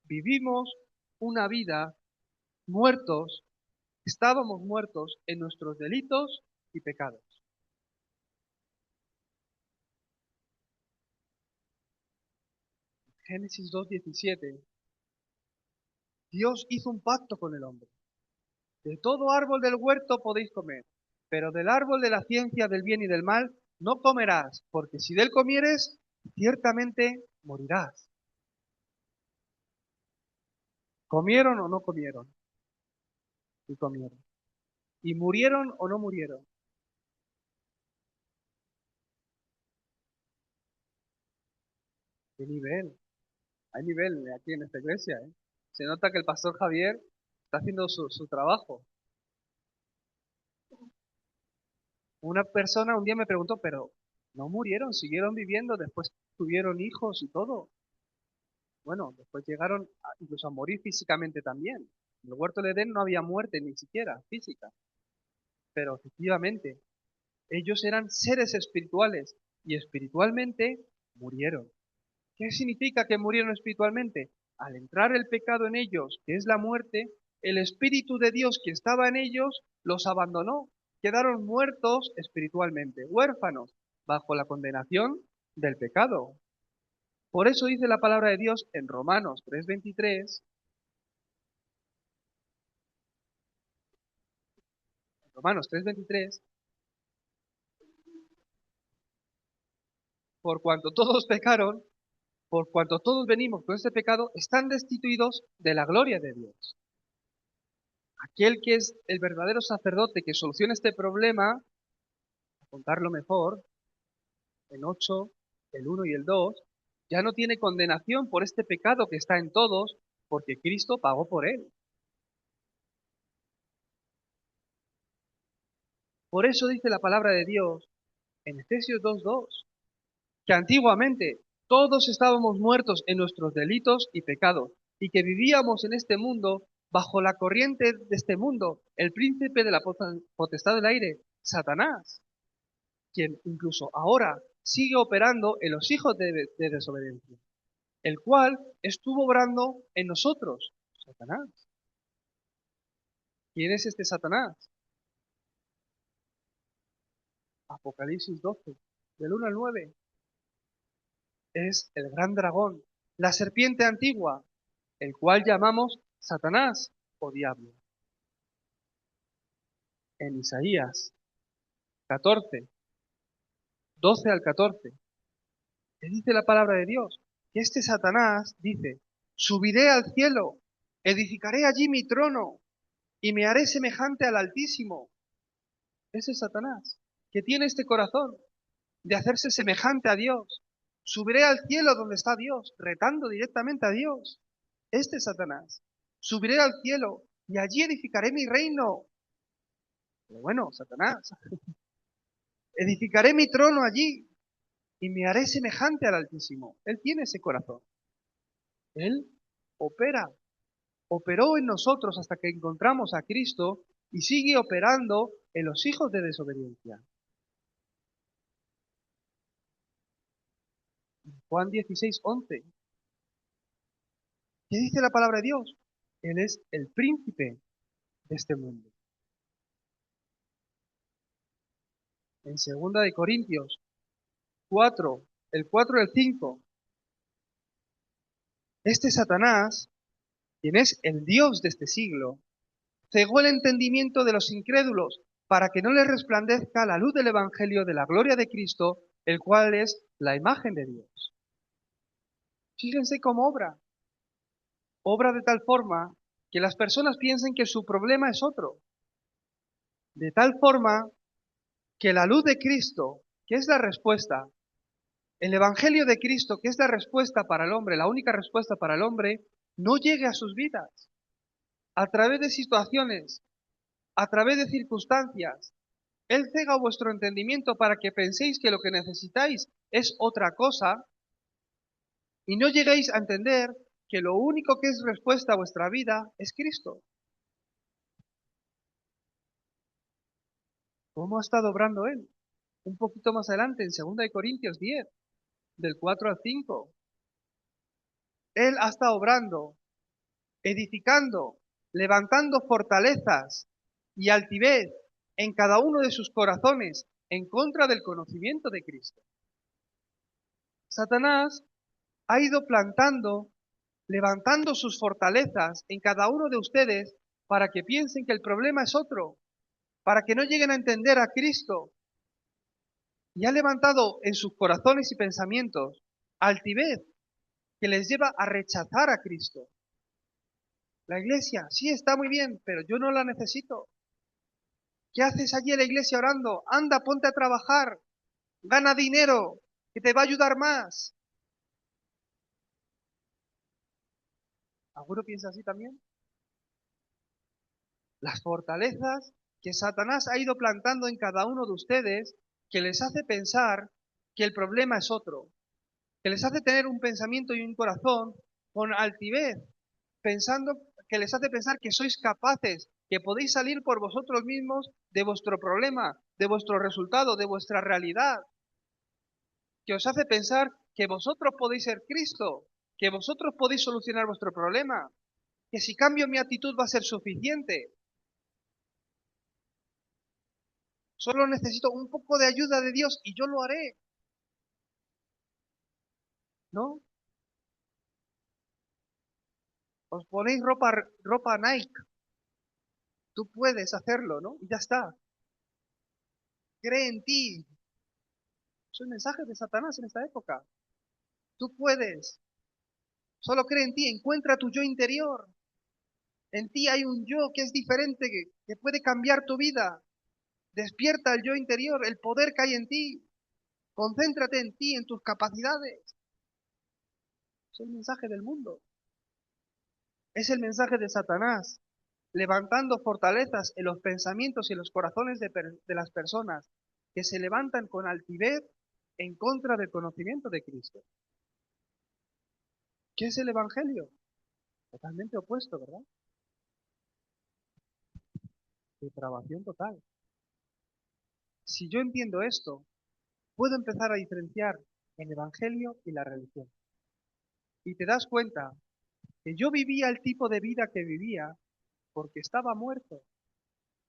vivimos una vida muertos, estábamos muertos en nuestros delitos y pecados. Génesis 2:17, Dios hizo un pacto con el hombre. De todo árbol del huerto podéis comer, pero del árbol de la ciencia del bien y del mal no comerás, porque si de él comieres, ciertamente morirás. ¿Comieron o no comieron? Y comieron. ¿Y murieron o no murieron? ¿Qué nivel? Hay nivel aquí en esta iglesia, ¿eh? Se nota que el pastor Javier está haciendo su trabajo. Una persona un día me preguntó, pero no murieron, siguieron viviendo, después tuvieron hijos y todo. Bueno, después llegaron incluso a morir físicamente también. En el huerto de Edén no había muerte ni siquiera física. pero efectivamente, ellos eran seres espirituales y espiritualmente murieron. ¿Qué significa que murieron espiritualmente? Al entrar el pecado en ellos, que es la muerte, el Espíritu de Dios que estaba en ellos los abandonó. Quedaron muertos espiritualmente, huérfanos, bajo la condenación del pecado. Por eso dice la palabra de Dios en Romanos 3:23, Romanos 3:23, por cuanto todos pecaron, por cuanto todos venimos con este pecado, están destituidos de la gloria de Dios. Aquel que es el verdadero sacerdote que soluciona este problema, a contarlo mejor, en 8, el 1 y el 2, ya no tiene condenación por este pecado que está en todos, porque Cristo pagó por él. Por eso dice la palabra de Dios en Efesios 2:2, que antiguamente todos estábamos muertos en nuestros delitos y pecados, y que vivíamos en este mundo bajo la corriente de este mundo, el príncipe de la potestad del aire, Satanás, quien incluso ahora sigue operando en los hijos de desobediencia, el cual estuvo obrando en nosotros, Satanás. ¿Quién es este Satanás? Apocalipsis 12, del 1 al 9. Es el gran dragón, la serpiente antigua, el cual llamamos Satanás o diablo. En Isaías 14, 12 al 14, que dice la palabra de Dios, que este Satanás dice, subiré al cielo, edificaré allí mi trono y me haré semejante al Altísimo. Ese es Satanás, que tiene este corazón de hacerse semejante a Dios. Subiré al cielo donde está Dios, retando directamente a Dios. Este es Satanás. Subiré al cielo y allí edificaré mi reino. Pero bueno, Satanás, edificaré mi trono allí y me haré semejante al Altísimo. Él tiene ese corazón. Él opera, operó en nosotros hasta que encontramos a Cristo y sigue operando en los hijos de desobediencia. Juan 16:11. ¿Qué dice la palabra de Dios? Él es el príncipe de este mundo. En 2 Corintios 4, el 4 y el 5, este Satanás, quien es el Dios de este siglo, cegó el entendimiento de los incrédulos para que no les resplandezca la luz del Evangelio de la gloria de Cristo, el cual es la imagen de Dios. Fíjense cómo obra. Obra de tal forma que las personas piensen que su problema es otro. De tal forma que la luz de Cristo, que es la respuesta, el Evangelio de Cristo, que es la respuesta para el hombre, la única respuesta para el hombre, no llegue a sus vidas. A través de situaciones, a través de circunstancias, Él cega vuestro entendimiento para que penséis que lo que necesitáis es otra cosa y no lleguéis a entender que lo único que es respuesta a vuestra vida es Cristo. ¿Cómo ha estado obrando Él? Un poquito más adelante, en 2 Corintios 10, del 4 al 5. Él ha estado obrando, edificando, levantando fortalezas y altivez en cada uno de sus corazones en contra del conocimiento de Cristo. Satanás ha ido plantando, levantando sus fortalezas en cada uno de ustedes para que piensen que el problema es otro, para que no lleguen a entender a Cristo. Y ha levantado en sus corazones y pensamientos altivez que les lleva a rechazar a Cristo. La iglesia, sí, está muy bien, pero yo no la necesito. ¿Qué haces allí en la iglesia orando? Anda, ponte a trabajar, gana dinero, que te va a ayudar más. ¿Alguno piensa así también? Las fortalezas que Satanás ha ido plantando en cada uno de ustedes, que les hace pensar que el problema es otro, que les hace tener un pensamiento y un corazón con altivez, pensando que les hace pensar que sois capaces, que podéis salir por vosotros mismos de vuestro problema, de vuestro resultado, de vuestra realidad, que os hace pensar que vosotros podéis ser Cristo, que vosotros podéis solucionar vuestro problema, que si cambio mi actitud va a ser suficiente. Solo necesito un poco de ayuda de Dios y yo lo haré, ¿no? Os ponéis ropa Nike, tú puedes hacerlo, ¿no? Y ya está. Cree en ti. Son mensajes de Satanás en esta época. Tú puedes. Solo cree en ti, encuentra tu yo interior. En ti hay un yo que es diferente, que puede cambiar tu vida. Despierta el yo interior, el poder que hay en ti. Concéntrate en ti, en tus capacidades. Es el mensaje del mundo. Es el mensaje de Satanás, levantando fortalezas en los pensamientos y en los corazones de las personas que se levantan con altivez en contra del conocimiento de Cristo. ¿Qué es el Evangelio? Totalmente opuesto, ¿verdad? Depravación total. Si yo entiendo esto, puedo empezar a diferenciar el Evangelio y la religión. Y te das cuenta que yo vivía el tipo de vida que vivía porque estaba muerto.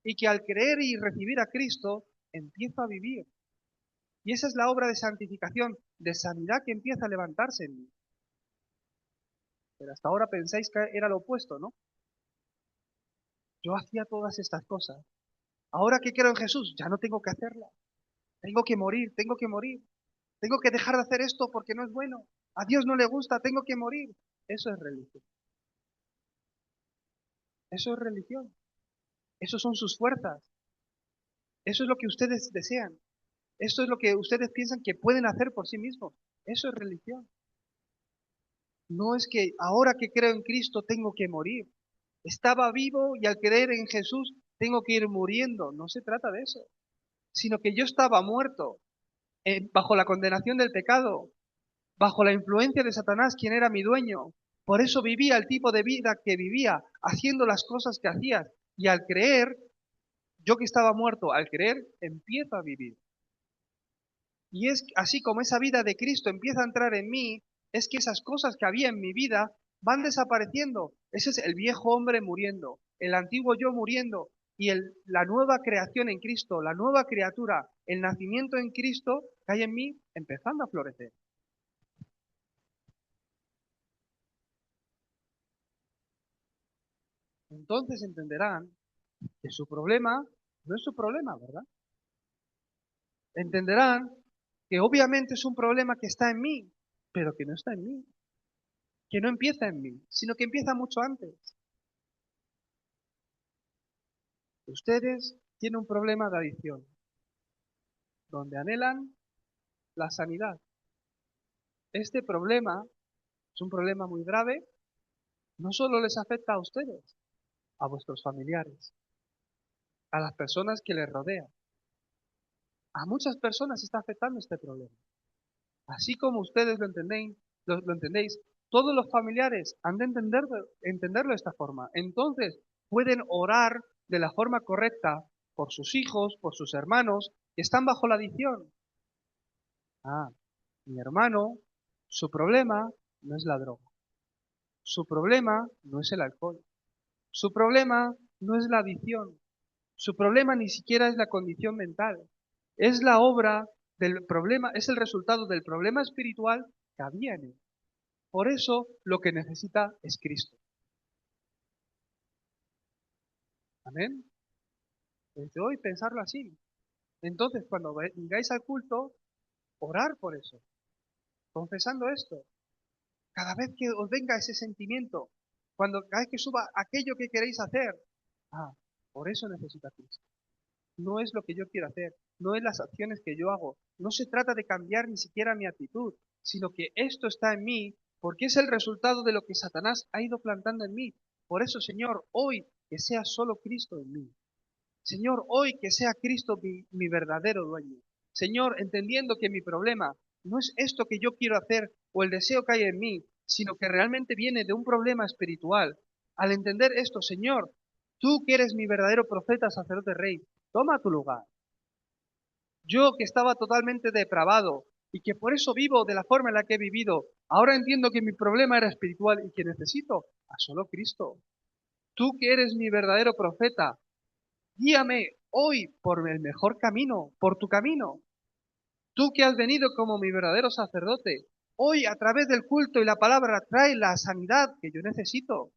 Y que al creer y recibir a Cristo, empiezo a vivir. Y esa es la obra de santificación, de sanidad que empieza a levantarse en mí. Pero hasta ahora pensáis que era lo opuesto, ¿no? Yo hacía todas estas cosas. Ahora que creo en Jesús, ya no tengo que hacerlas. Tengo que morir, tengo que morir. Tengo que dejar de hacer esto porque no es bueno. A Dios no le gusta, tengo que morir. Eso es religión. Eso es religión. Eso son sus fuerzas. Eso es lo que ustedes desean. Eso es lo que ustedes piensan que pueden hacer por sí mismos. Eso es religión. No es que ahora que creo en Cristo tengo que morir. Estaba vivo y al creer en Jesús tengo que ir muriendo. No se trata de eso. Sino que yo estaba muerto, bajo la condenación del pecado, bajo la influencia de Satanás, quien era mi dueño. Por eso vivía el tipo de vida que vivía, haciendo las cosas que hacía. Y al creer, yo que estaba muerto, al creer, empiezo a vivir. Y es así como esa vida de Cristo empieza a entrar en mí, es que esas cosas que había en mi vida van desapareciendo. Ese es el viejo hombre muriendo, el antiguo yo muriendo y la nueva creación en Cristo, la nueva criatura, el nacimiento en Cristo que hay en mí empezando a florecer. Entonces entenderán que su problema no es su problema, ¿verdad? Entenderán que obviamente es un problema que está en mí, pero que no está en mí, que no empieza en mí, sino que empieza mucho antes. Ustedes tienen un problema de adicción, donde anhelan la sanidad. Este problema es un problema muy grave, no solo les afecta a ustedes, a vuestros familiares, a las personas que les rodean. A muchas personas está afectando este problema. Así como ustedes lo entendéis, todos los familiares han de entenderlo de esta forma. Entonces pueden orar de la forma correcta por sus hijos, por sus hermanos, que están bajo la adicción. Ah, mi hermano, su problema no es la droga, su problema no es el alcohol, su problema no es la adicción, su problema ni siquiera es la condición mental, es la obra del problema, es el resultado del problema espiritual que había en él. Por eso lo que necesita es Cristo. Amén. Desde hoy pensarlo así. Entonces, cuando vengáis al culto, orar por eso, confesando esto. Cada vez que os venga ese sentimiento, cada vez que suba aquello que queréis hacer, ah, por eso necesito a Cristo. No es lo que yo quiero hacer, no es las acciones que yo hago, no se trata de cambiar ni siquiera mi actitud, sino que esto está en mí porque es el resultado de lo que Satanás ha ido plantando en mí. Por eso, Señor, hoy que sea solo Cristo en mí. Señor, hoy que sea Cristo mi verdadero dueño. Señor, entendiendo que mi problema no es esto que yo quiero hacer o el deseo que hay en mí, sino que realmente viene de un problema espiritual. Al entender esto, Señor, Tú que eres mi verdadero profeta, sacerdote, rey, toma tu lugar. Yo que estaba totalmente depravado y que por eso vivo de la forma en la que he vivido, ahora entiendo que mi problema era espiritual y que necesito a solo Cristo. Tú que eres mi verdadero profeta, guíame hoy por el mejor camino, por tu camino. Tú que has venido como mi verdadero sacerdote, hoy a través del culto y la palabra trae la sanidad que yo necesito.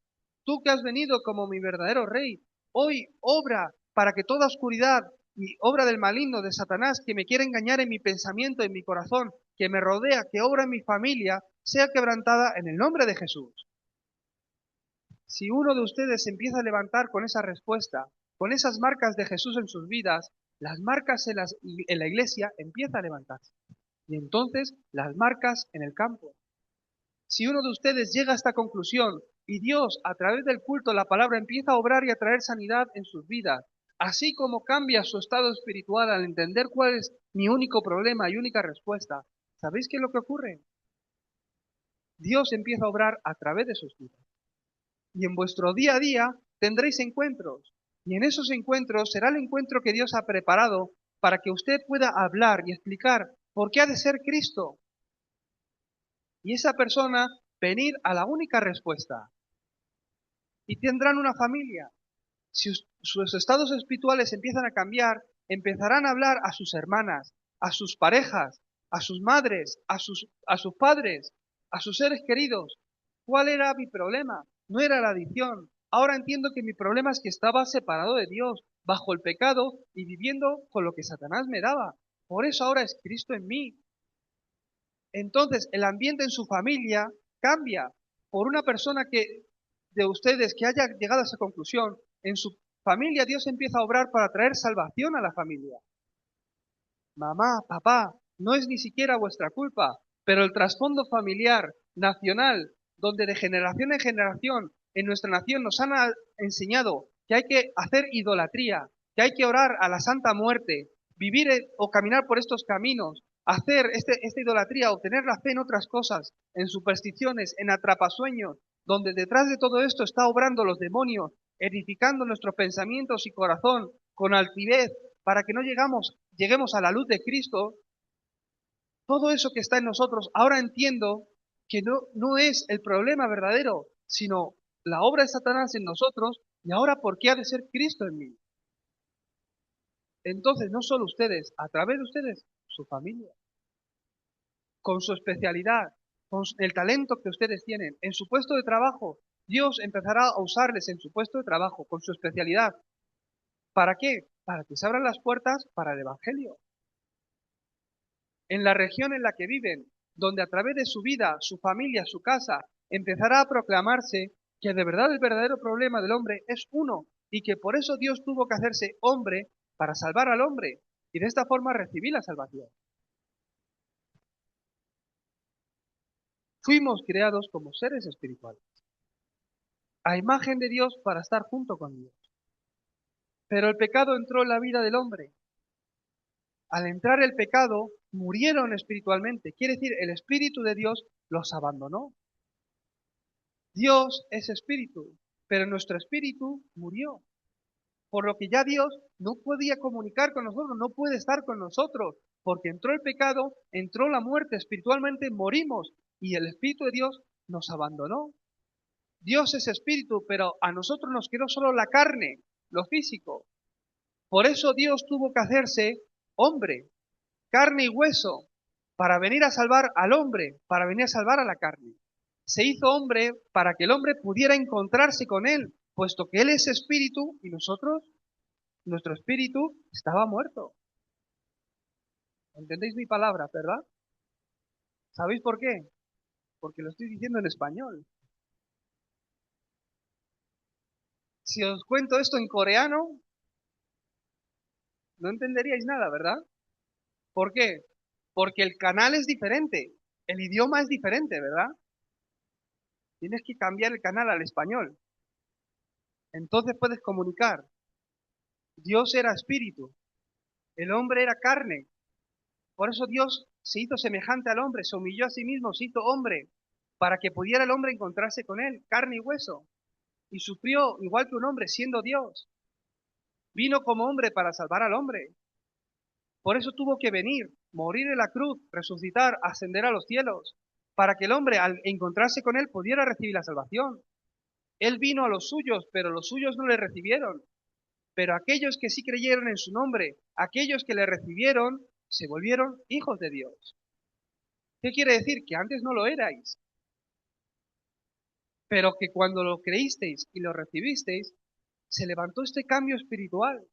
Tú que has venido como mi verdadero rey, hoy obra para que toda oscuridad y obra del maligno de Satanás que me quiere engañar en mi pensamiento, en mi corazón, que me rodea, que obra en mi familia, sea quebrantada en el nombre de Jesús. Si uno de ustedes se empieza a levantar con esa respuesta, con esas marcas de Jesús en sus vidas, las marcas en la iglesia empieza a levantarse. Y entonces las marcas en el campo. Si uno de ustedes llega a esta conclusión y Dios a través del culto, la palabra empieza a obrar y a traer sanidad en sus vidas, así como cambia su estado espiritual al entender cuál es mi único problema y única respuesta, ¿sabéis qué es lo que ocurre? Dios empieza a obrar a través de sus vidas. Y en vuestro día a día tendréis encuentros. Y en esos encuentros será el encuentro que Dios ha preparado para que usted pueda hablar y explicar por qué ha de ser Cristo. Y esa persona venir a la única respuesta. Y tendrán una familia. Si sus estados espirituales empiezan a cambiar, empezarán a hablar a sus hermanas, a sus parejas, a sus madres, a sus padres, a sus seres queridos. ¿Cuál era mi problema? No era la adicción. Ahora entiendo que mi problema es que estaba separado de Dios, bajo el pecado y viviendo con lo que Satanás me daba. Por eso ahora es Cristo en mí. Entonces, el ambiente en su familia cambia por una persona de ustedes que haya llegado a esa conclusión. En su familia Dios empieza a obrar para traer salvación a la familia. Mamá, papá, no es ni siquiera vuestra culpa, pero el trasfondo familiar, nacional, donde de generación en generación en nuestra nación nos han enseñado que hay que hacer idolatría, que hay que orar a la Santa Muerte, vivir o caminar por estos caminos, hacer esta idolatría, obtener la fe en otras cosas, en supersticiones, en atrapasueños, donde detrás de todo esto está obrando los demonios, edificando nuestros pensamientos y corazón con altivez, para que no lleguemos a la luz de Cristo, todo eso que está en nosotros, ahora entiendo que no es el problema verdadero, sino la obra de Satanás en nosotros, y ahora por qué ha de ser Cristo en mí. Entonces, no solo ustedes, a través de ustedes, su familia, con su especialidad, con el talento que ustedes tienen, en su puesto de trabajo, Dios empezará a usarles en su puesto de trabajo, con su especialidad. ¿Para qué? Para que se abran las puertas para el Evangelio. En la región en la que viven, donde a través de su vida, su familia, su casa, empezará a proclamarse que de verdad el verdadero problema del hombre es uno y que por eso Dios tuvo que hacerse hombre para salvar al hombre y de esta forma recibir la salvación. Fuimos creados como seres espirituales, a imagen de Dios para estar junto con Dios. Pero el pecado entró en la vida del hombre. Al entrar el pecado, murieron espiritualmente. Quiere decir, el Espíritu de Dios los abandonó. Dios es espíritu, pero nuestro espíritu murió. Por lo que ya Dios no podía comunicar con nosotros, no puede estar con nosotros, porque entró el pecado, entró la muerte, espiritualmente morimos y el Espíritu de Dios nos abandonó. Dios es espíritu, pero a nosotros nos quedó solo la carne, lo físico. Por eso Dios tuvo que hacerse hombre, carne y hueso, para venir a salvar al hombre, para venir a salvar a la carne. Se hizo hombre para que el hombre pudiera encontrarse con él, puesto que él es espíritu y nosotros, nuestro espíritu estaba muerto. ¿Entendéis mi palabra, verdad? ¿Sabéis por qué? Porque lo estoy diciendo en español. Si os cuento esto en coreano, no entenderíais nada, ¿verdad? ¿Por qué? Porque el canal es diferente, el idioma es diferente, ¿verdad? Tienes que cambiar el canal al español. Entonces puedes comunicar. Dios era espíritu, el hombre era carne. Por eso Dios se hizo semejante al hombre, se humilló a sí mismo, se hizo hombre, para que pudiera el hombre encontrarse con él, carne y hueso. y sufrió igual que un hombre siendo Dios. Vino como hombre para salvar al hombre. Por eso tuvo que venir, morir en la cruz, resucitar, ascender a los cielos, para que el hombre al encontrarse con él pudiera recibir la salvación. Él vino a los suyos, pero los suyos no le recibieron. Pero aquellos que sí creyeron en su nombre, aquellos que le recibieron, se volvieron hijos de Dios. ¿Qué quiere decir? Que antes no lo erais, pero que cuando lo creísteis y lo recibisteis, se levantó este cambio espiritual.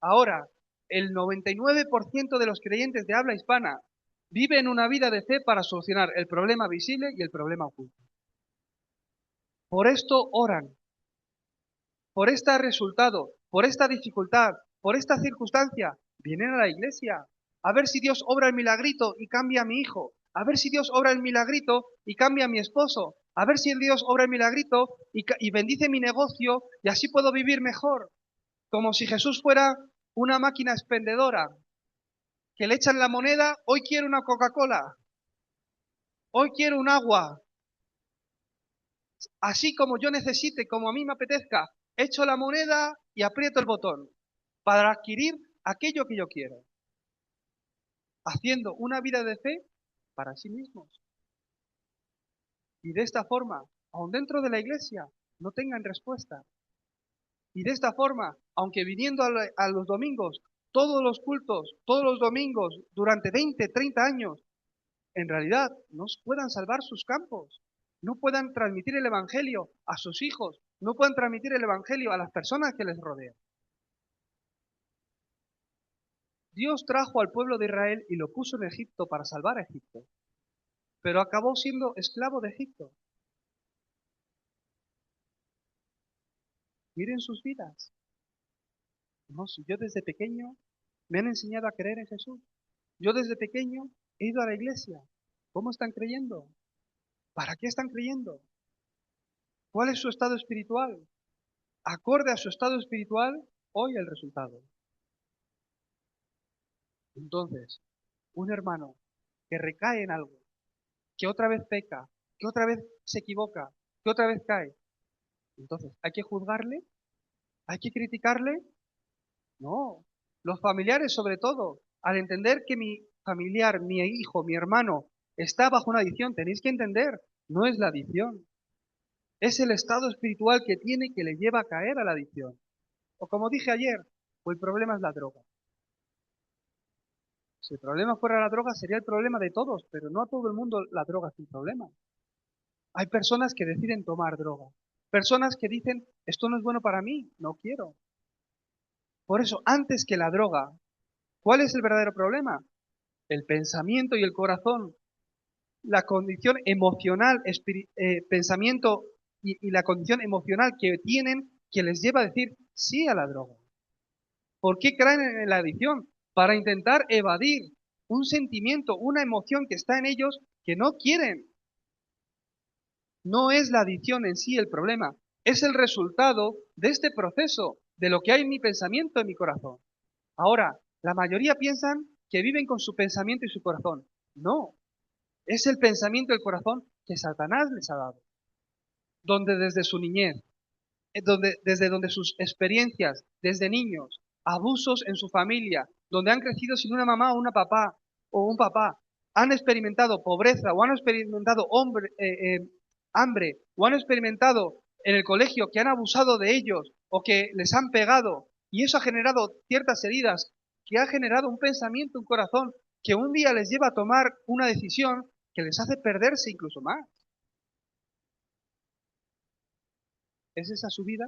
Ahora, el 99% de los creyentes de habla hispana viven una vida de fe para solucionar el problema visible y el problema oculto. Por esto oran, por este resultado, por esta dificultad, por esta circunstancia, vienen a la iglesia a ver si Dios obra el milagrito y cambia a mi hijo, a ver si Dios obra el milagrito y cambia a mi esposo, a ver si Dios obra el milagrito y bendice mi negocio y así puedo vivir mejor, como si Jesús fuera una máquina expendedora que le echan la moneda, hoy quiero una Coca-Cola, hoy quiero un agua, así como yo necesite, como a mí me apetezca, echo la moneda y aprieto el botón para adquirir aquello que yo quiero, haciendo una vida de fe para sí mismos. Y de esta forma, aun dentro de la iglesia, no tengan respuesta. Y de esta forma, aunque viniendo a los domingos, todos los cultos, todos los domingos, durante 20, 30 años, en realidad no puedan salvar sus campos, no puedan transmitir el Evangelio a sus hijos, no puedan transmitir el Evangelio a las personas que les rodean. Dios trajo al pueblo de Israel y lo puso en Egipto para salvar a Egipto, pero acabó siendo esclavo de Egipto. Miren sus vidas. No, si yo desde pequeño me han enseñado a creer en Jesús. Yo desde pequeño he ido a la iglesia. ¿Cómo están creyendo? ¿Para qué están creyendo? ¿Cuál es su estado espiritual? Acorde a su estado espiritual, hoy el resultado. Entonces, un hermano que recae en algo, que otra vez peca, que otra vez se equivoca, que otra vez cae, entonces, ¿hay que juzgarle? ¿Hay que criticarle? No. Los familiares, sobre todo, al entender que mi familiar, mi hijo, mi hermano, está bajo una adicción, tenéis que entender, no es la adicción, es el estado espiritual que tiene que le lleva a caer a la adicción. O como dije ayer, pues el problema es la droga. Si el problema fuera la droga, sería el problema de todos, pero no a todo el mundo la droga es un problema. Hay personas que deciden tomar droga, personas que dicen, esto no es bueno para mí, no quiero. Por eso, antes que la droga, ¿cuál es el verdadero problema? El pensamiento y el corazón, la condición emocional, pensamiento y la condición emocional que tienen que les lleva a decir sí a la droga. ¿Por qué caen en la adicción? Para intentar evadir un sentimiento, una emoción que está en ellos que no quieren. No es la adicción en sí el problema, es el resultado de este proceso, de lo que hay en mi pensamiento, en mi corazón. Ahora, la mayoría piensan que viven con su pensamiento y su corazón. No, es el pensamiento y el corazón que Satanás les ha dado, donde desde su niñez, desde donde sus experiencias, desde niños, abusos en su familia, donde han crecido sin una mamá o una papá o un papá, han experimentado pobreza o han experimentado hambre o han experimentado en el colegio que han abusado de ellos o que les han pegado y eso ha generado ciertas heridas, que ha generado un pensamiento, un corazón que un día les lleva a tomar una decisión que les hace perderse incluso más. ¿Es esa su vida?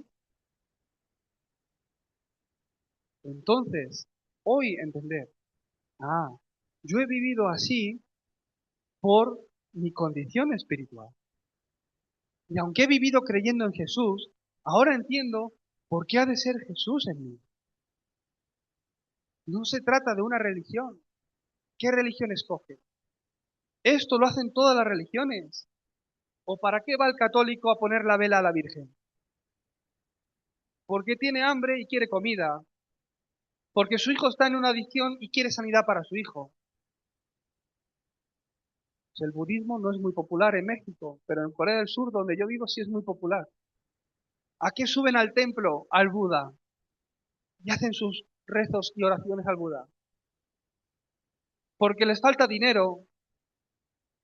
Entonces, hoy entender, yo he vivido así por mi condición espiritual. Y aunque he vivido creyendo en Jesús, ahora entiendo por qué ha de ser Jesús en mí. No se trata de una religión. ¿Qué religión escoge? Esto lo hacen todas las religiones. ¿O para qué va el católico a poner la vela a la Virgen? Porque tiene hambre y quiere comida. Porque su hijo está en una adicción y quiere sanidad para su hijo. El budismo no es muy popular en México, pero en Corea del Sur, donde yo vivo, sí es muy popular. ¿A qué suben al templo? Al Buda. Y hacen sus rezos y oraciones al Buda. Porque les falta dinero.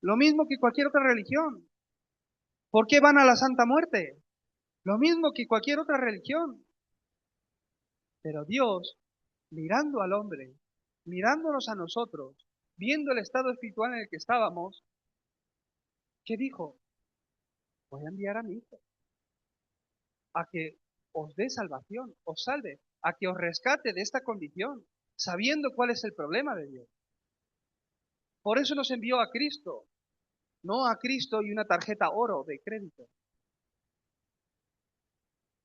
Lo mismo que cualquier otra religión. ¿Por qué van a la Santa Muerte? Lo mismo que cualquier otra religión. Pero Dios, mirando al hombre, mirándonos a nosotros, viendo el estado espiritual en el que estábamos, ¿qué dijo? Voy a enviar a mi hijo a que os dé salvación, os salve, a que os rescate de esta condición, sabiendo cuál es el problema de Dios. Por eso nos envió a Cristo, no a Cristo y una tarjeta oro de crédito.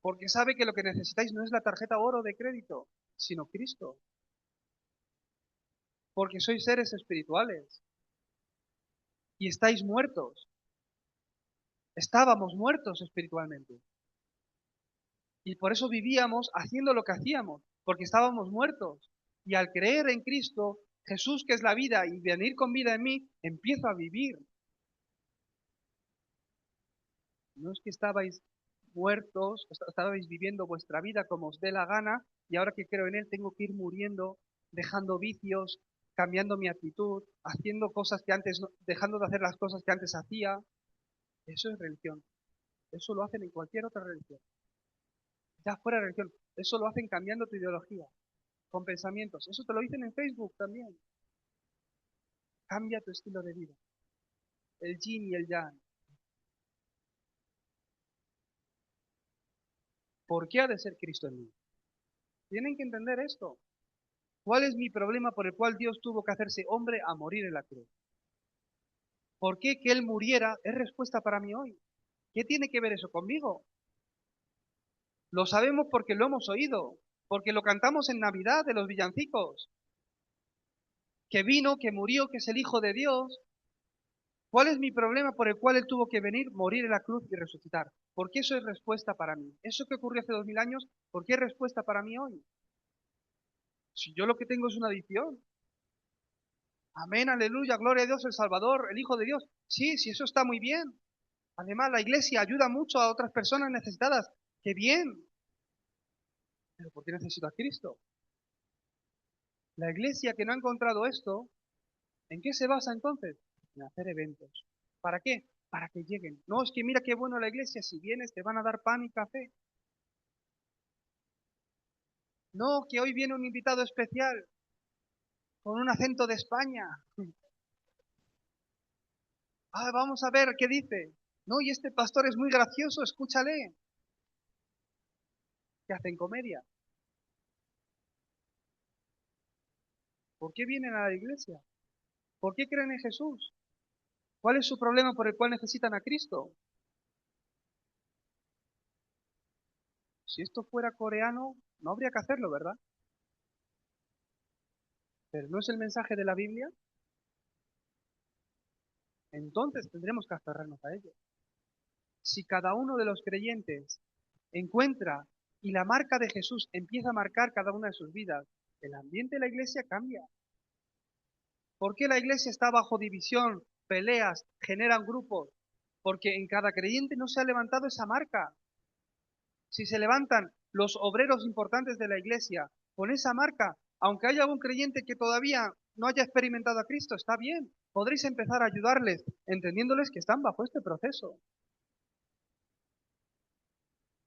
Porque sabe que lo que necesitáis no es la tarjeta oro de crédito, sino Cristo. Porque sois seres espirituales y estáis muertos. Estábamos muertos espiritualmente. Y por eso vivíamos haciendo lo que hacíamos, porque estábamos muertos. Y al creer en Cristo, Jesús, que es la vida, y venir con vida en mí, empiezo a vivir. No es que estabais muertos, estabais viviendo vuestra vida como os dé la gana, y ahora que creo en Él tengo que ir muriendo, dejando vicios, cambiando mi actitud, haciendo cosas que antes, dejando de hacer las cosas que antes hacía. Eso es religión. Eso lo hacen en cualquier otra religión. Ya fuera de religión. Eso lo hacen cambiando tu ideología, con pensamientos. Eso te lo dicen en Facebook también. Cambia tu estilo de vida. El yin y el yang. ¿Por qué ha de ser Cristo en mí? Tienen que entender esto. ¿Cuál es mi problema por el cual Dios tuvo que hacerse hombre a morir en la cruz? ¿Por qué que Él muriera es respuesta para mí hoy? ¿Qué tiene que ver eso conmigo? Lo sabemos porque lo hemos oído, porque lo cantamos en Navidad de los villancicos. Que vino, que murió, que es el Hijo de Dios. ¿Cuál es mi problema por el cual Él tuvo que venir, morir en la cruz y resucitar? ¿Por qué eso es respuesta para mí? Eso que ocurrió hace 2000 años, ¿por qué es respuesta para mí hoy? Si yo lo que tengo es una adicción. Amén, aleluya, gloria a Dios, el Salvador, el Hijo de Dios. Sí, sí, eso está muy bien. Además, la iglesia ayuda mucho a otras personas necesitadas. ¡Qué bien! Pero ¿por qué necesito a Cristo? La iglesia que no ha encontrado esto, ¿en qué se basa entonces? En hacer eventos. ¿Para qué? Para que lleguen. No, es que mira qué bueno la iglesia, si vienes te van a dar pan y café. No, que hoy viene un invitado especial con un acento de España. Ah, vamos a ver qué dice. No, y este pastor es muy gracioso, escúchale. Que hacen comedia. ¿Por qué vienen a la iglesia? ¿Por qué creen en Jesús? ¿Cuál es su problema por el cual necesitan a Cristo? Si esto fuera coreano, no habría que hacerlo, ¿verdad? Pero no es el mensaje de la Biblia, entonces tendremos que aferrarnos a ello. Si cada uno de los creyentes encuentra y la marca de Jesús empieza a marcar cada una de sus vidas, el ambiente de la iglesia cambia. ¿Por qué la iglesia está bajo división, peleas, generan grupos? Porque en cada creyente no se ha levantado esa marca. Si se levantan los obreros importantes de la iglesia con esa marca, aunque haya algún creyente que todavía no haya experimentado a Cristo, está bien. Podréis empezar a ayudarles, entendiéndoles que están bajo este proceso.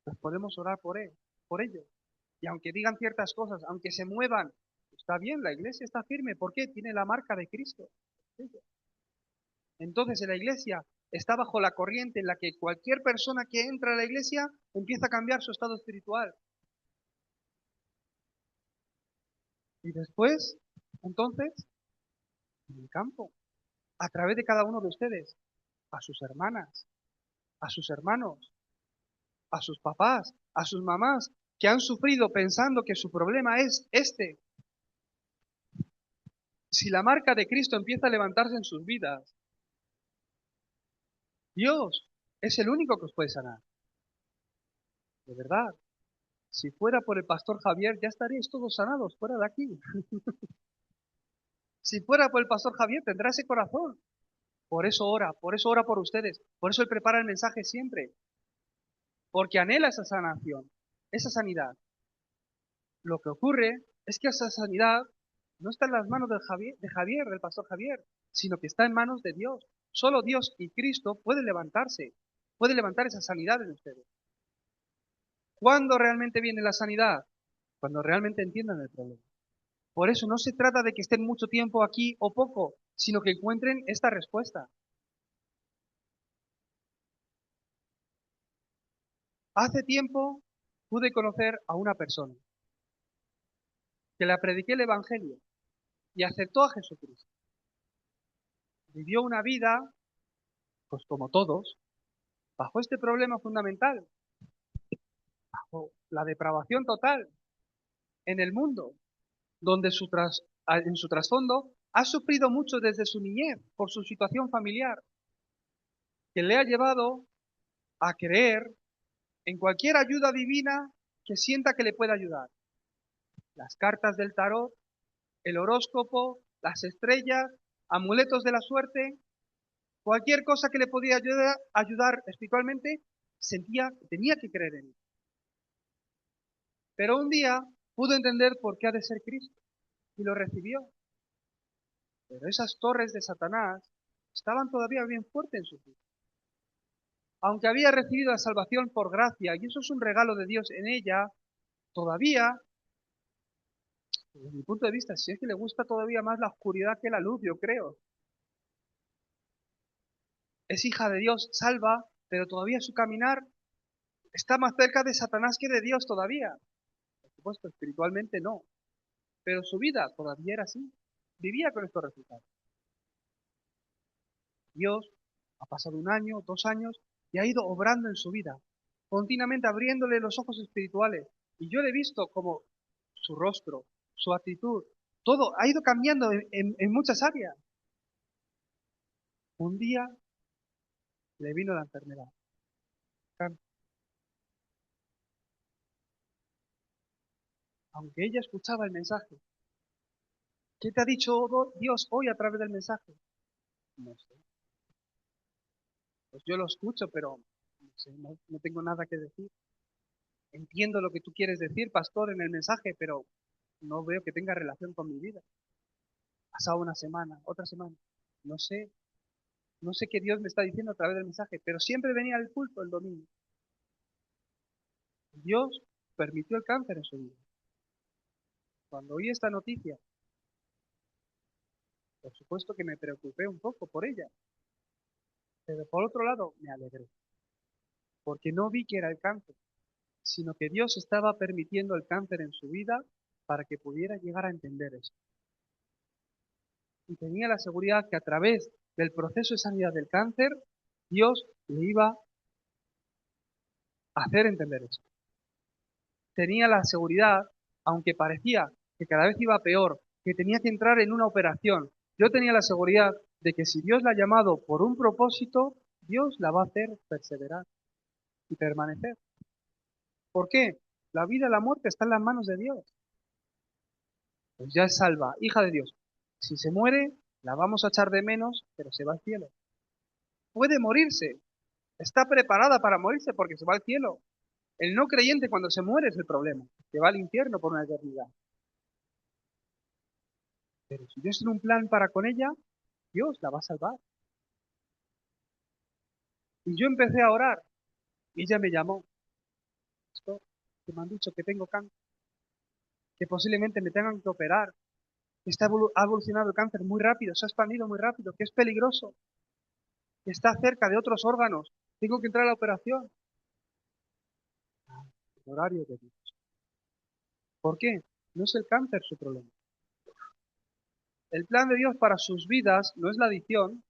Pues podemos orar por ellos. Y aunque digan ciertas cosas, aunque se muevan, está bien, la iglesia está firme. ¿Por qué? Tiene la marca de Cristo. Entonces, en la iglesia está bajo la corriente en la que cualquier persona que entra a la iglesia empieza a cambiar su estado espiritual. Y después, entonces, en el campo, a través de cada uno de ustedes, a sus hermanas, a sus hermanos, a sus papás, a sus mamás, que han sufrido pensando que su problema es este. Si la marca de Cristo empieza a levantarse en sus vidas, Dios es el único que os puede sanar. De verdad. Si fuera por el pastor Javier, ya estaríais todos sanados fuera de aquí. Si fuera por el pastor Javier, tendrá ese corazón. Por eso ora por ustedes. Por eso él prepara el mensaje siempre. porque anhela esa sanación, esa sanidad. Lo que ocurre es que esa sanidad no está en las manos del pastor Javier, sino que está en manos de Dios. Solo Dios y Cristo pueden levantarse, puede levantar esa sanidad en ustedes. ¿Cuándo realmente viene la sanidad? Cuando realmente entiendan el problema. Por eso no se trata de que estén mucho tiempo aquí o poco, sino que encuentren esta respuesta. Hace tiempo pude conocer a una persona que le prediqué el Evangelio y aceptó a Jesucristo. Vivió una vida, pues como todos, bajo este problema fundamental, bajo la depravación total en el mundo, donde en su trasfondo ha sufrido mucho desde su niñez por su situación familiar, que le ha llevado a creer en cualquier ayuda divina que sienta que le pueda ayudar. Las cartas del tarot, el horóscopo, las estrellas, amuletos de la suerte, cualquier cosa que le podía ayudar espiritualmente, sentía que tenía que creer en él. Pero un día pudo entender por qué ha de ser Cristo y lo recibió. Pero esas torres de Satanás estaban todavía bien fuertes en su vida. Aunque había recibido la salvación por gracia, y eso es un regalo de Dios en ella, todavía, desde mi punto de vista, si es que le gusta todavía más la oscuridad que la luz, yo creo. Es hija de Dios, salva, pero todavía su caminar está más cerca de Satanás que de Dios todavía. Por supuesto, espiritualmente no, pero su vida todavía era así. Vivía con estos resultados. Dios ha pasado 1 año, 2 años, y ha ido obrando en su vida, continuamente abriéndole los ojos espirituales. Y yo le he visto como su rostro, su actitud, todo ha ido cambiando en muchas áreas. Un día le vino la enfermedad. Aunque ella escuchaba el mensaje. ¿Qué te ha dicho Dios hoy a través del mensaje? No sé. Pues yo lo escucho, pero no sé, no tengo nada que decir. Entiendo lo que tú quieres decir, pastor, en el mensaje, pero no veo que tenga relación con mi vida. Ha pasado una semana, otra semana. No sé, no sé qué Dios me está diciendo a través del mensaje, pero siempre venía al culto el domingo. Dios permitió el cáncer en su vida. Cuando oí esta noticia, por supuesto que me preocupé un poco por ella, pero por otro lado me alegré, porque no vi que era el cáncer, sino que Dios estaba permitiendo el cáncer en su vida para que pudiera llegar a entender eso. Y tenía la seguridad que a través del proceso de sanidad del cáncer, Dios le iba a hacer entender eso. Tenía la seguridad, aunque parecía que cada vez iba peor, que tenía que entrar en una operación. Yo tenía la seguridad de que si Dios la ha llamado por un propósito, Dios la va a hacer perseverar y permanecer. ¿Por qué? La vida y la muerte están en las manos de Dios. Pues ya es salva, hija de Dios. Si se muere, la vamos a echar de menos, pero se va al cielo. Puede morirse, está preparada para morirse porque se va al cielo. El no creyente cuando se muere es el problema, que va al infierno por una eternidad. Pero si Dios tiene un plan para con ella, Dios la va a salvar. Y yo empecé a orar y ella me llamó. Esto, que me han dicho que tengo cáncer, que posiblemente me tengan que operar, que ha evolucionado el cáncer muy rápido, se ha expandido muy rápido, que es peligroso, que está cerca de otros órganos, tengo que entrar a la operación. El horario de Dios. ¿Por qué? No es el cáncer su problema. El plan de Dios para sus vidas no es la adicción.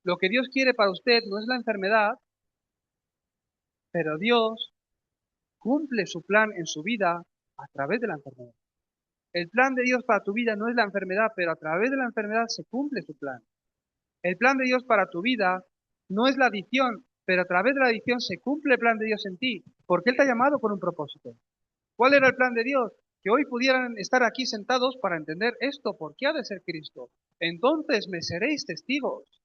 Lo que Dios quiere para usted no es la enfermedad, pero Dios cumple su plan en su vida a través de la enfermedad. El plan de Dios para tu vida no es la enfermedad, pero a través de la enfermedad se cumple su plan. El plan de Dios para tu vida no es la adicción, pero a través de la adicción se cumple el plan de Dios en ti, porque Él te ha llamado con un propósito. ¿Cuál era el plan de Dios? Que hoy pudieran estar aquí sentados para entender esto, ¿por qué ha de ser Cristo? Entonces me seréis testigos.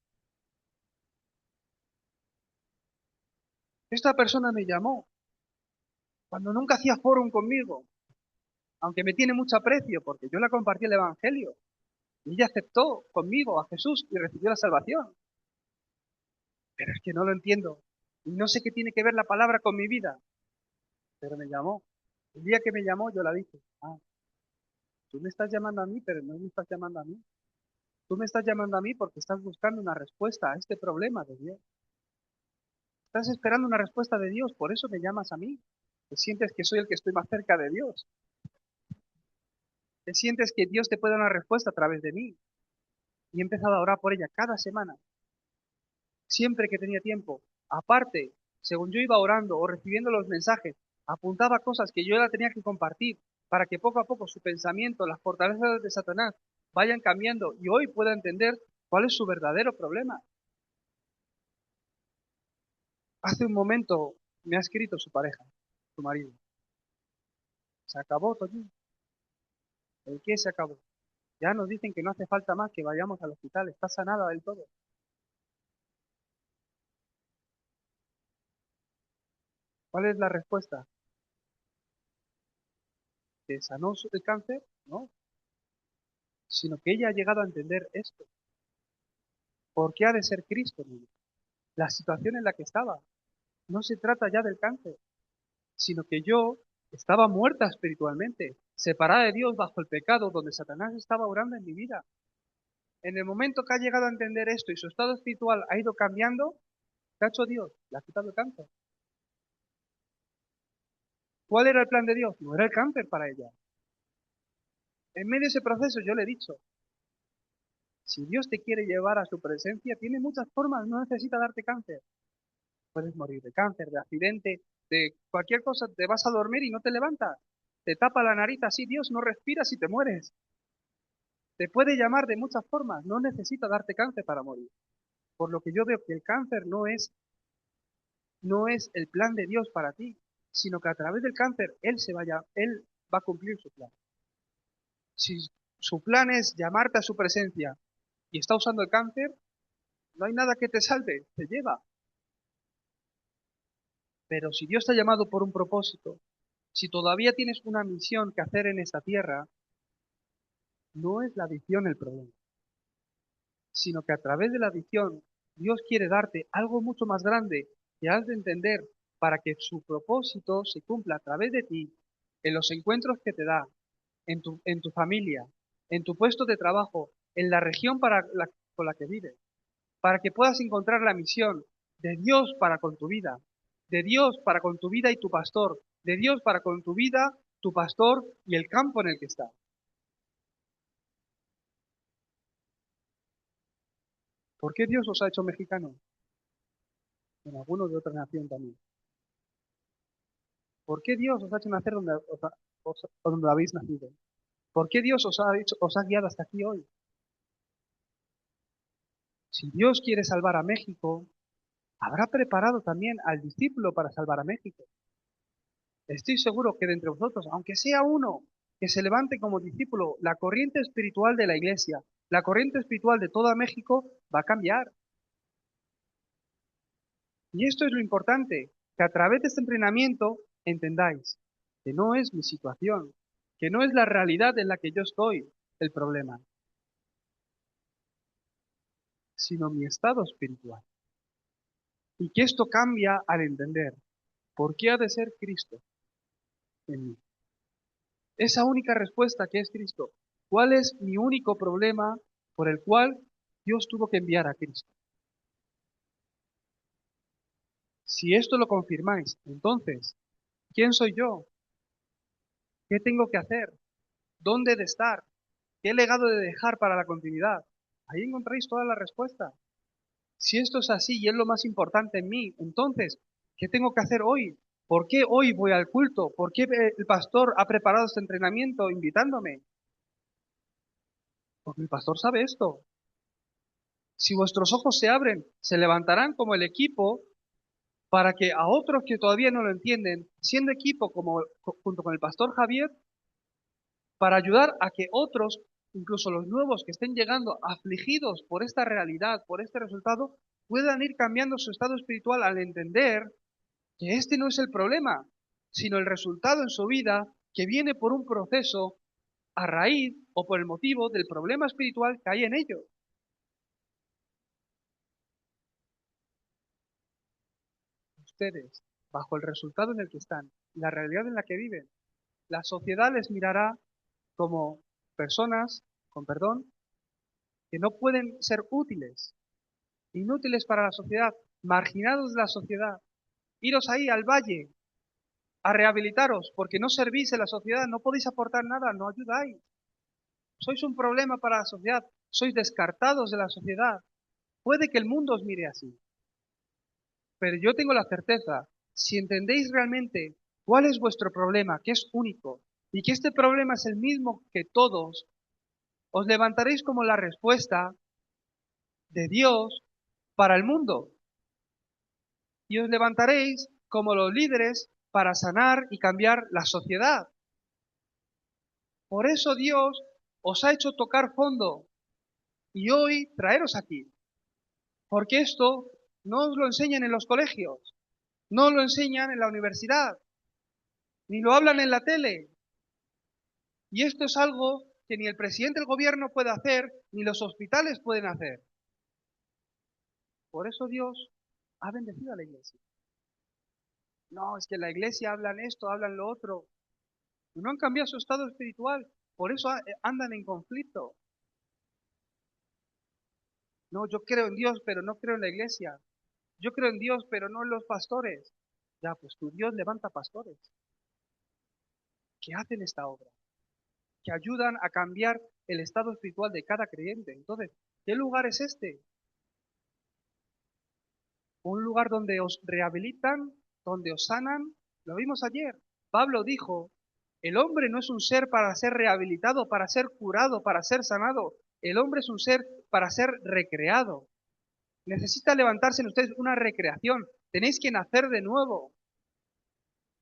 Esta persona me llamó cuando nunca hacía fórum conmigo, aunque me tiene mucho aprecio porque yo le compartí el Evangelio. Y ella aceptó conmigo a Jesús y recibió la salvación. Pero es que no lo entiendo. Y no sé qué tiene que ver la palabra con mi vida. Pero me llamó. El día que me llamó yo la dije, ah, tú me estás llamando a mí, pero no me estás llamando a mí. Tú me estás llamando a mí porque estás buscando una respuesta a este problema de Dios. Estás esperando una respuesta de Dios, por eso me llamas a mí. Te sientes que soy el que estoy más cerca de Dios. Te sientes que Dios te puede dar una respuesta a través de mí. Y he empezado a orar por ella cada semana, siempre que tenía tiempo. Aparte, según yo iba orando o recibiendo los mensajes, apuntaba cosas que yo la tenía que compartir para que poco a poco su pensamiento, las fortalezas de Satanás vayan cambiando y hoy pueda entender cuál es su verdadero problema. Hace un momento me ha escrito su pareja, su marido. Se acabó, Toño. ¿El qué se acabó? Ya nos dicen que no hace falta más que vayamos al hospital, está sanada del todo. ¿Cuál es la respuesta? ¿Que sanó el cáncer? No, sino que ella ha llegado a entender esto. ¿Por qué ha de ser Cristo? ¿No? La situación en la que estaba. No se trata ya del cáncer, sino que yo estaba muerta espiritualmente, separada de Dios bajo el pecado, donde Satanás estaba obrando en mi vida. En el momento que ha llegado a entender esto y su estado espiritual ha ido cambiando, ¿qué ha hecho Dios? Le ha quitado el cáncer. ¿Cuál era el plan de Dios? No era el cáncer para ella. En medio de ese proceso yo le he dicho, si Dios te quiere llevar a su presencia, tiene muchas formas, no necesita darte cáncer. Puedes morir de cáncer, de accidente, de cualquier cosa, te vas a dormir y no te levantas. Te tapa la nariz así, Dios, no respiras y te mueres. Te puede llamar de muchas formas, no necesita darte cáncer para morir. Por lo que yo veo que el cáncer no es el plan de Dios para ti, sino que a través del cáncer Él va a cumplir su plan. Si su plan es llamarte a su presencia y está usando el cáncer, no hay nada que te salve, te lleva. Pero si Dios te ha llamado por un propósito, si todavía tienes una misión que hacer en esta tierra, no es la adicción el problema, sino que a través de la adicción Dios quiere darte algo mucho más grande que has de entender para que su propósito se cumpla a través de ti, en los encuentros que te da, en tu familia, en tu puesto de trabajo, en la región con la que vives, para que puedas encontrar la misión de Dios para con tu vida, de Dios para con tu vida y tu pastor, de Dios para con tu vida, tu pastor y el campo en el que estás. ¿Por qué Dios os ha hecho mexicanos? En algunos de otra nación también. ¿Por qué Dios os ha hecho nacer donde habéis nacido? ¿Por qué Dios os ha guiado hasta aquí hoy? Si Dios quiere salvar a México, habrá preparado también al discípulo para salvar a México. Estoy seguro que de entre vosotros, aunque sea uno que se levante como discípulo, la corriente espiritual de la iglesia, la corriente espiritual de toda México va a cambiar. Y esto es lo importante, que a través de este entrenamiento entendáis que no es mi situación, que no es la realidad en la que yo estoy el problema, sino mi estado espiritual. Y que esto cambia al entender por qué ha de ser Cristo en mí. Esa única respuesta que es Cristo. ¿Cuál es mi único problema por el cual Dios tuvo que enviar a Cristo? Si esto lo confirmáis, entonces, ¿quién soy yo? ¿Qué tengo que hacer? ¿Dónde he de estar? ¿Qué legado he de dejar para la continuidad? Ahí encontráis toda la respuesta. Si esto es así y es lo más importante en mí, entonces, ¿qué tengo que hacer hoy? ¿Por qué hoy voy al culto? ¿Por qué el pastor ha preparado este entrenamiento invitándome? Porque el pastor sabe esto. Si vuestros ojos se abren, se levantarán como el equipo para que a otros que todavía no lo entienden, siendo equipo como junto con el pastor Javier, para ayudar a que otros, incluso los nuevos que estén llegando afligidos por esta realidad, por este resultado, puedan ir cambiando su estado espiritual al entender que este no es el problema, sino el resultado en su vida que viene por un proceso a raíz o por el motivo del problema espiritual que hay en ellos. Ustedes, bajo el resultado en el que están, la realidad en la que viven, la sociedad les mirará como personas, con perdón, que no pueden ser útiles, inútiles para la sociedad, marginados de la sociedad. Iros ahí al valle a rehabilitaros porque no servís en la sociedad, no podéis aportar nada, no ayudáis. Sois un problema para la sociedad, sois descartados de la sociedad. Puede que el mundo os mire así, pero yo tengo la certeza, si entendéis realmente cuál es vuestro problema, que es único, y que este problema es el mismo que todos, os levantaréis como la respuesta de Dios para el mundo. Y os levantaréis como los líderes para sanar y cambiar la sociedad. Por eso Dios os ha hecho tocar fondo y hoy traeros aquí. Porque esto no os lo enseñan en los colegios, no lo enseñan en la universidad, ni lo hablan en la tele. Y esto es algo que ni el presidente del gobierno puede hacer, ni los hospitales pueden hacer. Por eso Dios ha bendecido a la iglesia. No, es que en la iglesia hablan esto, hablan lo otro. No han cambiado su estado espiritual, por eso andan en conflicto. No, yo creo en Dios, pero no creo en la iglesia. Yo creo en Dios, pero no en los pastores. Ya, pues tu Dios levanta pastores que hacen esta obra, que ayudan a cambiar el estado espiritual de cada creyente. Entonces, ¿qué lugar es este? Un lugar donde os rehabilitan, donde os sanan. Lo vimos ayer. Pablo dijo, el hombre no es un ser para ser rehabilitado, para ser curado, para ser sanado. El hombre es un ser para ser recreado. Necesita levantarse en ustedes una recreación. Tenéis que nacer de nuevo,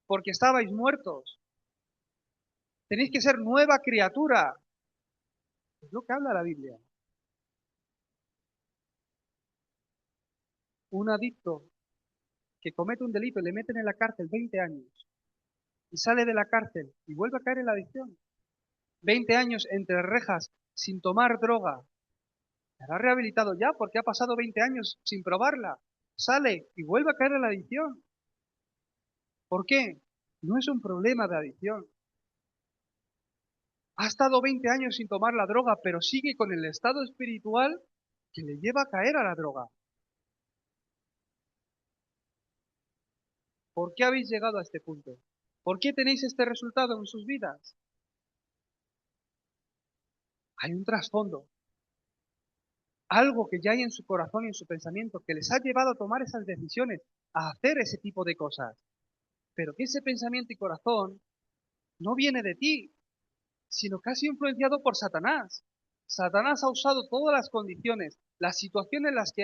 porque estabais muertos. Tenéis que ser nueva criatura. Es lo que habla la Biblia. Un adicto que comete un delito y le meten en la cárcel 20 años y sale de la cárcel y vuelve a caer en la adicción. 20 años entre rejas sin tomar droga. Será rehabilitado ya porque ha pasado 20 años sin probarla. Sale y vuelve a caer en la adicción. ¿Por qué? No es un problema de adicción. Ha estado 20 años sin tomar la droga, pero sigue con el estado espiritual que le lleva a caer a la droga. ¿Por qué habéis llegado a este punto? ¿Por qué tenéis este resultado en sus vidas? Hay un trasfondo, algo que ya hay en su corazón y en su pensamiento que les ha llevado a tomar esas decisiones, a hacer ese tipo de cosas. Pero que ese pensamiento y corazón no viene de ti, sino que ha sido influenciado por Satanás. Satanás ha usado todas las condiciones, las situaciones en las que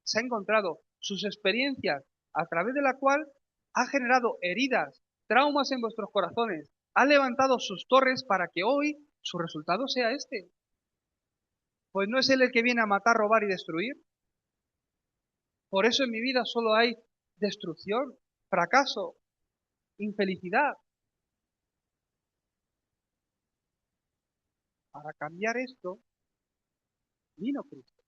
se ha encontrado, sus experiencias, a través de la cual ha generado heridas, traumas en vuestros corazones, ha levantado sus torres para que hoy su resultado sea este. Pues no es él el que viene a matar, robar y destruir. Por eso en mi vida solo hay destrucción, fracaso, infelicidad. Para cambiar esto, vino Cristo.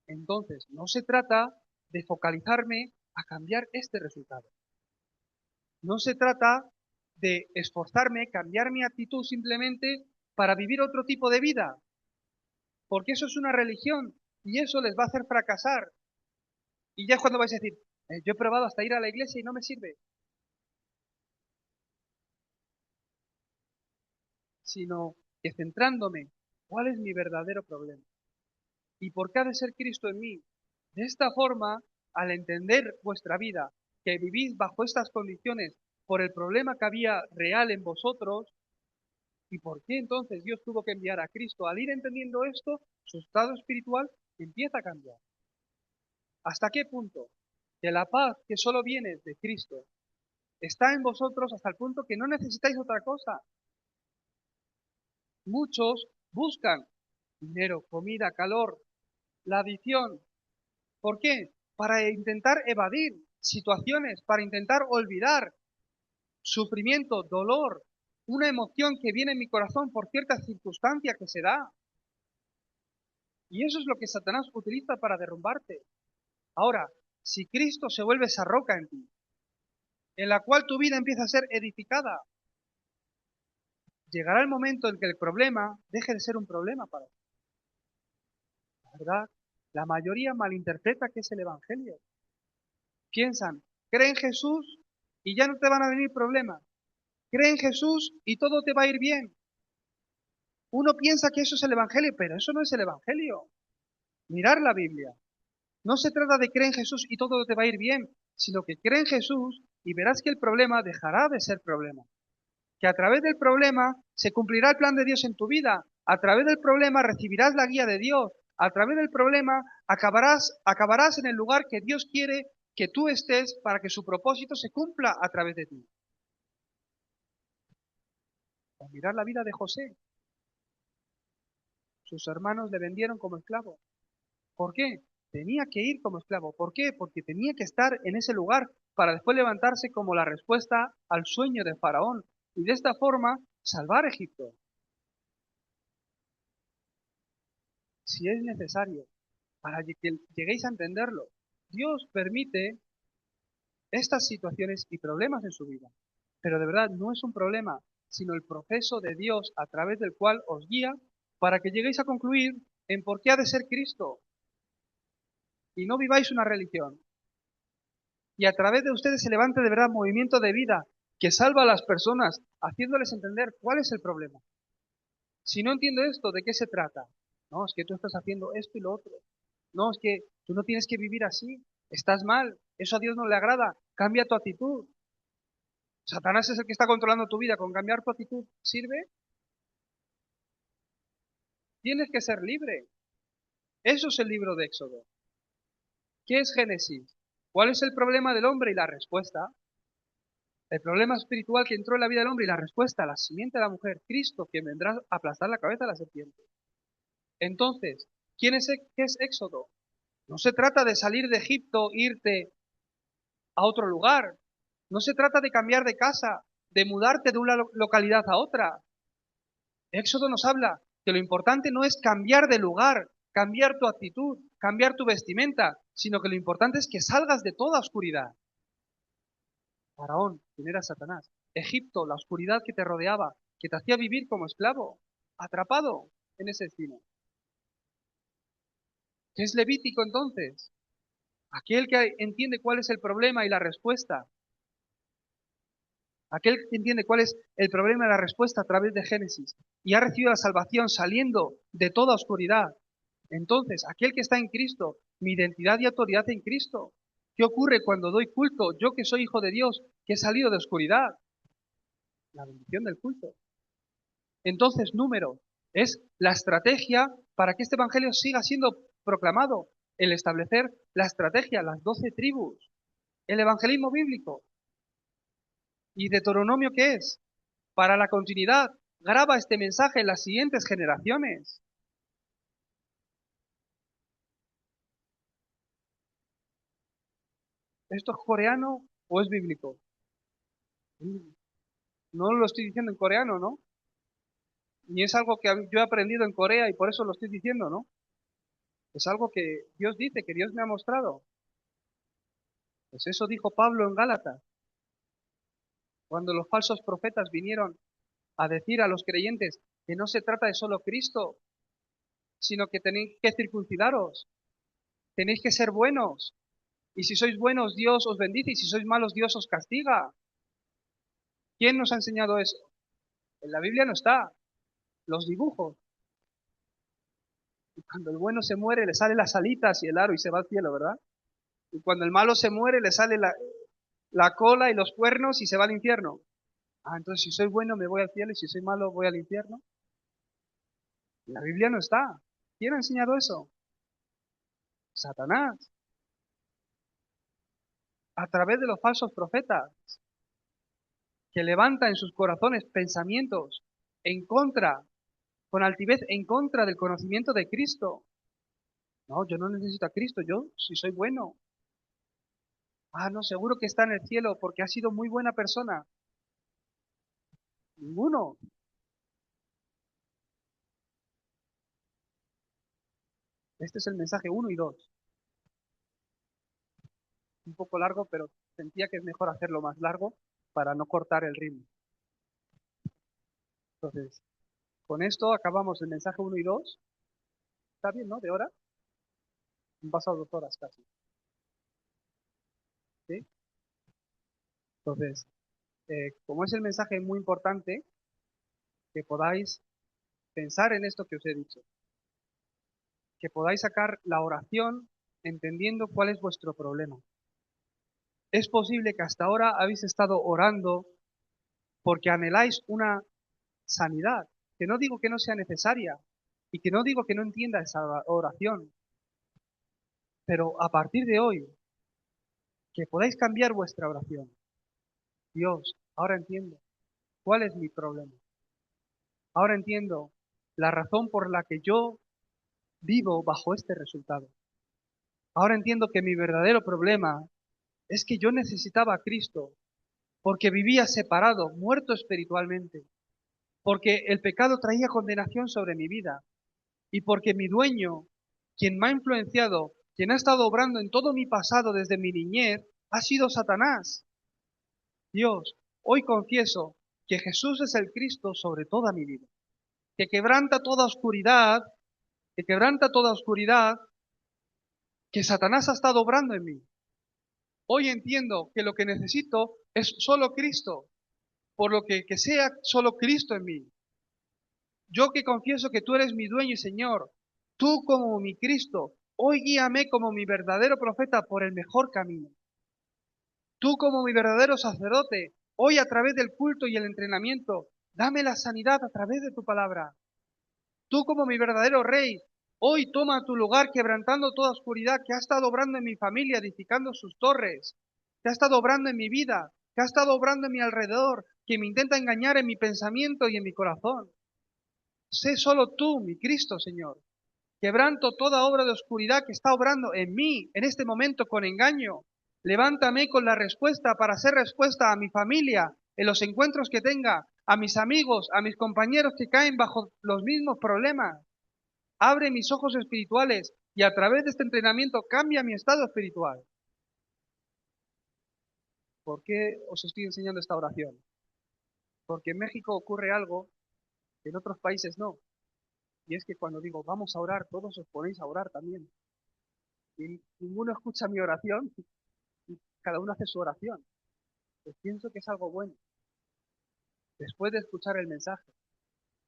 Entonces, no se trata de focalizarme a cambiar este resultado. No se trata de esforzarme, cambiar mi actitud simplemente para vivir otro tipo de vida, porque eso es una religión y eso les va a hacer fracasar. Y ya es cuando vais a decir, yo he probado hasta ir a la iglesia y no me sirve, sino que centrándome, ¿cuál es mi verdadero problema? ¿Y por qué ha de ser Cristo en mí? De esta forma, al entender vuestra vida, que vivís bajo estas condiciones por el problema que había real en vosotros, ¿y por qué entonces Dios tuvo que enviar a Cristo? Al ir entendiendo esto, su estado espiritual empieza a cambiar. ¿Hasta qué punto? Que la paz que solo viene de Cristo está en vosotros hasta el punto que no necesitáis otra cosa. Muchos buscan dinero, comida, calor, la adicción. ¿Por qué? Para intentar evadir. situaciones para intentar olvidar sufrimiento, dolor, una emoción que viene en mi corazón por cierta circunstancia que se da. Y eso es lo que Satanás utiliza para derrumbarte. Ahora, si Cristo se vuelve esa roca en ti, en la cual tu vida empieza a ser edificada, llegará el momento en que el problema deje de ser un problema para ti. La verdad, la mayoría malinterpreta qué es el Evangelio. Piensan, cree en Jesús y ya no te van a venir problemas. Cree en Jesús y todo te va a ir bien. Uno piensa que eso es el Evangelio, pero eso no es el Evangelio. Mirar la Biblia. No se trata de creer en Jesús y todo te va a ir bien, sino que cree en Jesús y verás que el problema dejará de ser problema. Que a través del problema se cumplirá el plan de Dios en tu vida. A través del problema recibirás la guía de Dios. A través del problema acabarás en el lugar que Dios quiere que tú estés para que su propósito se cumpla a través de ti. Al mirar la vida de José, sus hermanos le vendieron como esclavo. ¿Por qué? Tenía que ir como esclavo. ¿Por qué? Porque tenía que estar en ese lugar para después levantarse como la respuesta al sueño de Faraón y de esta forma salvar Egipto, si es necesario, para que lleguéis a entenderlo. Dios permite estas situaciones y problemas en su vida, pero de verdad no es un problema, sino el proceso de Dios a través del cual os guía para que lleguéis a concluir en por qué ha de ser Cristo y no viváis una religión. Y a través de ustedes se levante de verdad movimiento de vida que salva a las personas, haciéndoles entender cuál es el problema. Si no entiendo esto, ¿de qué se trata? No, es que tú estás haciendo esto y lo otro. No, es que tú no tienes que vivir así. Estás mal. Eso a Dios no le agrada. Cambia tu actitud. Satanás es el que está controlando tu vida. ¿Con cambiar tu actitud sirve? Tienes que ser libre. Eso es el libro de Éxodo. ¿Qué es Génesis? ¿Cuál es el problema del hombre? Y la respuesta, el problema espiritual que entró en la vida del hombre y la respuesta, la simiente de la mujer, Cristo, quien vendrá a aplastar la cabeza de la serpiente. Entonces, ¿qué es Éxodo? No se trata de salir de Egipto, irte a otro lugar. No se trata de cambiar de casa, de mudarte de una localidad a otra. Éxodo nos habla que lo importante no es cambiar de lugar, cambiar tu actitud, cambiar tu vestimenta, sino que lo importante es que salgas de toda oscuridad. Faraón, quien era Satanás. Egipto, la oscuridad que te rodeaba, que te hacía vivir como esclavo, atrapado en ese destino. ¿Qué es Levítico entonces? Aquel que entiende cuál es el problema y la respuesta. Aquel que entiende cuál es el problema y la respuesta a través de Génesis y ha recibido la salvación saliendo de toda oscuridad. Entonces, aquel que está en Cristo, mi identidad y autoridad en Cristo. ¿Qué ocurre cuando doy culto? Yo que soy hijo de Dios, que he salido de oscuridad. La bendición del culto. Entonces, número, es la estrategia para que este evangelio siga siendo proclamado, el establecer la estrategia, las 12 tribus, el evangelismo bíblico. ¿Y Deuteronomio qué es? Para la continuidad, graba este mensaje en las siguientes generaciones. ¿Esto es coreano o es bíblico? No lo estoy diciendo en coreano, ¿no? Ni es algo que yo he aprendido en Corea y por eso lo estoy diciendo, ¿no? Es algo que Dios dice, que Dios me ha mostrado. Pues eso dijo Pablo en Gálatas, cuando los falsos profetas vinieron a decir a los creyentes que no se trata de solo Cristo, sino que tenéis que circuncidaros, tenéis que ser buenos, y si sois buenos Dios os bendice, y si sois malos Dios os castiga. ¿Quién nos ha enseñado eso? En la Biblia no está, los dibujos. Y cuando el bueno se muere le salen las alitas y el aro y se va al cielo, ¿verdad? Y cuando el malo se muere le sale la cola y los cuernos y se va al infierno. Ah, entonces si soy bueno me voy al cielo y si soy malo voy al infierno. En la Biblia no está. ¿Quién ha enseñado eso? Satanás, a través de los falsos profetas, que levanta en sus corazones pensamientos en contra, con altivez en contra del conocimiento de Cristo. No, yo no necesito a Cristo, yo si soy bueno. Ah, no, seguro que está en el cielo porque ha sido muy buena persona. Ninguno. Este es el mensaje uno y 2. Un poco largo, pero sentía que es mejor hacerlo más largo para no cortar el ritmo. Entonces, con esto acabamos el mensaje uno y 2. ¿Está bien, no? ¿De hora? Han pasado 2 horas casi. ¿Sí? Entonces, como es el mensaje muy importante, que podáis pensar en esto que os he dicho, que podáis sacar la oración entendiendo cuál es vuestro problema. Es posible que hasta ahora habéis estado orando porque anheláis una sanidad, que no digo que no sea necesaria y que no digo que no entienda esa oración, pero a partir de hoy, que podáis cambiar vuestra oración. Dios, ahora entiendo cuál es mi problema. Ahora entiendo la razón por la que yo vivo bajo este resultado. Ahora entiendo que mi verdadero problema es que yo necesitaba a Cristo porque vivía separado, muerto espiritualmente, porque el pecado traía condenación sobre mi vida y porque mi dueño, quien me ha influenciado, quien ha estado obrando en todo mi pasado desde mi niñez, ha sido Satanás. Dios, hoy confieso que Jesús es el Cristo sobre toda mi vida, que quebranta toda oscuridad, que quebranta toda oscuridad, que Satanás ha estado obrando en mí. Hoy entiendo que lo que necesito es solo Cristo, por lo que sea solo Cristo en mí. Yo que confieso que tú eres mi dueño y Señor, tú como mi Cristo, hoy guíame como mi verdadero profeta por el mejor camino. Tú como mi verdadero sacerdote, hoy a través del culto y el entrenamiento, dame la sanidad a través de tu palabra. Tú como mi verdadero rey, hoy toma tu lugar quebrantando toda oscuridad que ha estado obrando en mi familia, edificando sus torres, que ha estado obrando en mi vida, que ha estado obrando en mi alrededor, que me intenta engañar en mi pensamiento y en mi corazón. Sé solo tú, mi Cristo, Señor. Quebranto toda obra de oscuridad que está obrando en mí en este momento con engaño. Levántame con la respuesta para hacer respuesta a mi familia, en los encuentros que tenga, a mis amigos, a mis compañeros que caen bajo los mismos problemas. Abre mis ojos espirituales y a través de este entrenamiento cambia mi estado espiritual. ¿Por qué os estoy enseñando esta oración? Porque en México ocurre algo que en otros países no. Y es que cuando digo vamos a orar, todos os ponéis a orar también. Y ninguno escucha mi oración y cada uno hace su oración. Pues pienso que es algo bueno. Después de escuchar el mensaje,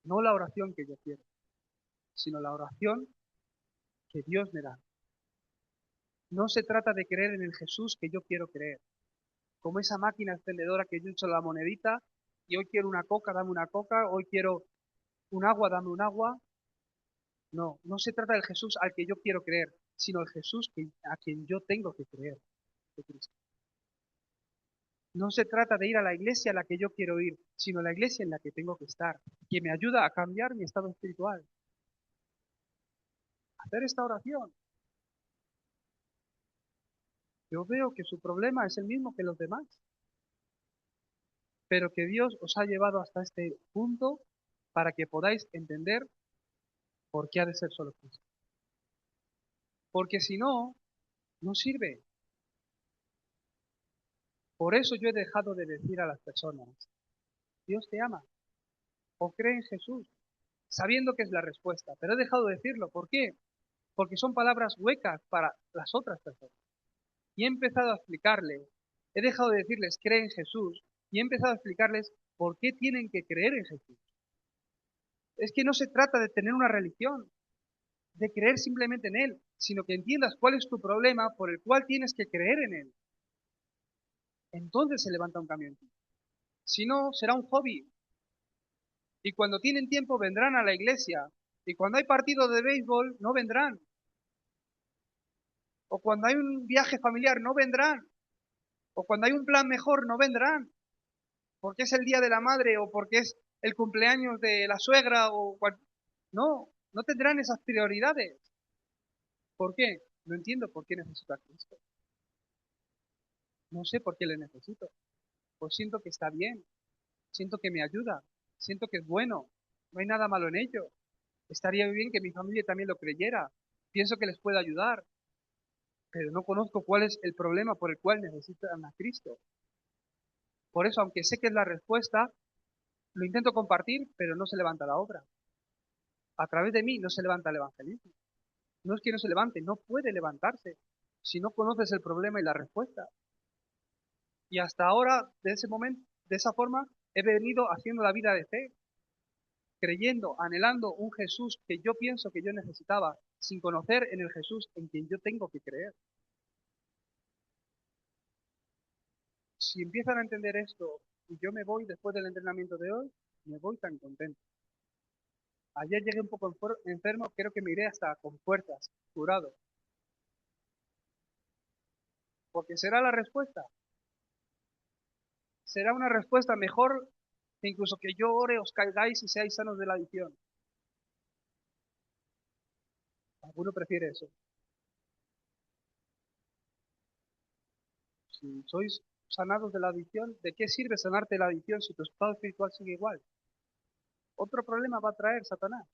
no la oración que yo quiero, sino la oración que Dios me da. No se trata de creer en el Jesús que yo quiero creer, como esa máquina expendedora que yo he hecho la monedita y hoy quiero una coca, dame una coca, hoy quiero un agua, dame un agua. No, no se trata del Jesús al que yo quiero creer, sino el Jesús a quien yo tengo que creer, de Cristo. No se trata de ir a la iglesia a la que yo quiero ir, sino a la iglesia en la que tengo que estar, que me ayuda a cambiar mi estado espiritual. Hacer esta oración. Yo veo que su problema es el mismo que los demás, pero que Dios os ha llevado hasta este punto para que podáis entender por qué ha de ser solo Cristo. Porque si no, no sirve. Por eso yo he dejado de decir a las personas, Dios te ama, o cree en Jesús, sabiendo que es la respuesta, pero he dejado de decirlo. ¿Por qué? Porque son palabras huecas para las otras personas. Y he empezado a explicarles, he dejado de decirles cree en Jesús, y he empezado a explicarles por qué tienen que creer en Jesús. Es que no se trata de tener una religión, de creer simplemente en Él, sino que entiendas cuál es tu problema por el cual tienes que creer en Él. Entonces se levanta un cambio en ti. Si no, será un hobby. Y cuando tienen tiempo vendrán a la iglesia. Y cuando hay partido de béisbol, no vendrán. O cuando hay un viaje familiar, no vendrán. O cuando hay un plan mejor, no vendrán. Porque es el día de la madre o porque es el cumpleaños de la suegra o no, no tendrán esas prioridades. ¿Por qué? No entiendo por qué necesito a Cristo. No sé por qué le necesito. Pues siento que está bien, siento que me ayuda, siento que es bueno, no hay nada malo en ello. Estaría bien que mi familia también lo creyera. Pienso que les puede ayudar, pero no conozco cuál es el problema por el cual necesitan a Cristo. Por eso, aunque sé que es la respuesta, lo intento compartir, pero no se levanta la obra. A través de mí no se levanta el evangelismo. No es que no se levante, no puede levantarse si no conoces el problema y la respuesta. Y hasta ahora, de ese momento, de esa forma, he venido haciendo la vida de fe, creyendo, anhelando un Jesús que yo pienso que yo necesitaba, sin conocer en el Jesús en quien yo tengo que creer. Si empiezan a entender esto y yo me voy después del entrenamiento de hoy, me voy tan contento. Ayer llegué un poco enfermo, creo que me iré hasta con fuerzas, curado. Porque será la respuesta. Será una respuesta mejor que incluso que yo ore, os caigáis y seáis sanos de la adicción. Alguno prefiere eso. Si sois sanados de la adicción, ¿de qué sirve sanarte de la adicción si tu estado espiritual sigue igual? Otro problema va a traer Satanás.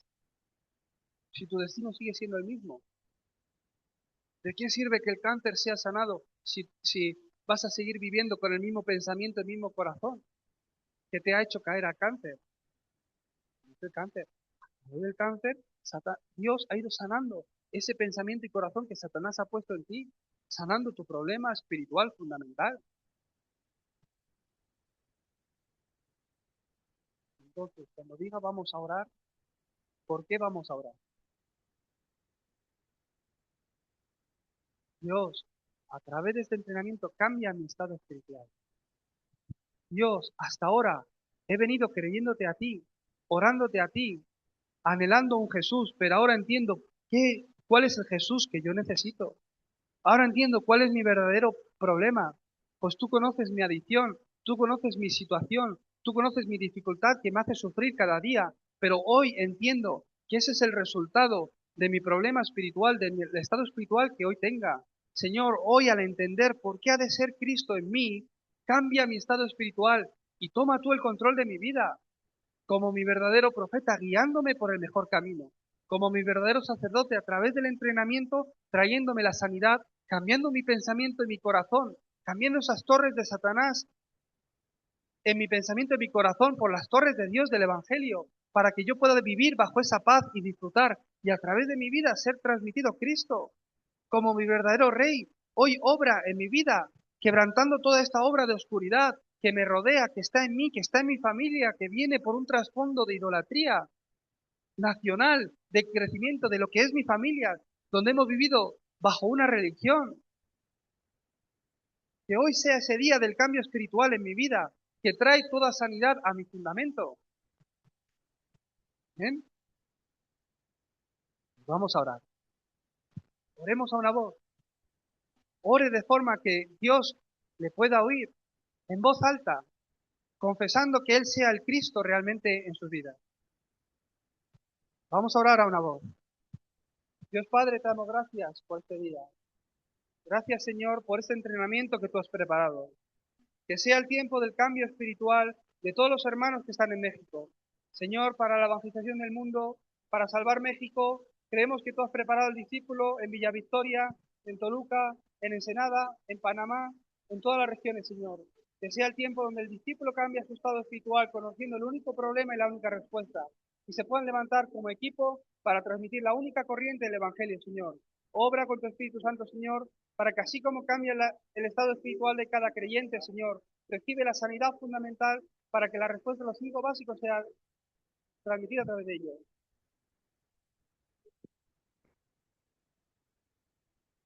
Si tu destino sigue siendo el mismo, ¿de qué sirve que el cáncer sea sanado si vas a seguir viviendo con el mismo pensamiento, el mismo corazón que te ha hecho caer al cáncer? No es el cáncer. A través del cáncer, Dios ha ido sanando ese pensamiento y corazón que Satanás ha puesto en ti, sanando tu problema espiritual fundamental. Entonces, cuando diga vamos a orar, ¿por qué vamos a orar? Dios, a través de este entrenamiento cambia mi estado espiritual. Dios, hasta ahora he venido creyéndote a ti, orándote a ti, anhelando un Jesús, pero ahora entiendo cuál es el Jesús que yo necesito. Ahora entiendo cuál es mi verdadero problema, pues tú conoces mi adicción, tú conoces mi situación, tú conoces mi dificultad que me hace sufrir cada día, pero hoy entiendo que ese es el resultado de mi problema espiritual, del estado espiritual que hoy tenga. Señor, hoy al entender por qué ha de ser Cristo en mí, cambia mi estado espiritual y toma tú el control de mi vida como mi verdadero profeta, guiándome por el mejor camino, como mi verdadero sacerdote a través del entrenamiento, trayéndome la sanidad, cambiando mi pensamiento y mi corazón, cambiando esas torres de Satanás en mi pensamiento y mi corazón por las torres de Dios del Evangelio, para que yo pueda vivir bajo esa paz y disfrutar y a través de mi vida ser transmitido Cristo como mi verdadero Rey. Hoy obra en mi vida, quebrantando toda esta obra de oscuridad que me rodea, que está en mí, que está en mi familia, que viene por un trasfondo de idolatría nacional, de crecimiento de lo que es mi familia, donde hemos vivido bajo una religión. Que hoy sea ese día del cambio espiritual en mi vida, que trae toda sanidad a mi fundamento. ¿Bien? Vamos a orar. Oremos a una voz. Ore de forma que Dios le pueda oír en voz alta, confesando que Él sea el Cristo realmente en sus vidas. Vamos a orar a una voz. Dios Padre, te damos gracias por este día. Gracias, Señor, por este entrenamiento que tú has preparado. Que sea el tiempo del cambio espiritual de todos los hermanos que están en México. Señor, para la evangelización del mundo, para salvar México, creemos que tú has preparado el discípulo en Villa Victoria, en Toluca, en Ensenada, en Panamá, en todas las regiones, Señor. Que sea el tiempo donde el discípulo cambia su estado espiritual, conociendo el único problema y la única respuesta, y se puedan levantar como equipo para transmitir la única corriente del Evangelio, Señor. Obra con tu Espíritu Santo, Señor, para que así como cambia el estado espiritual de cada creyente, Señor, recibe la sanidad fundamental para que la respuesta a los 5 básicos sea transmitida a través de ellos.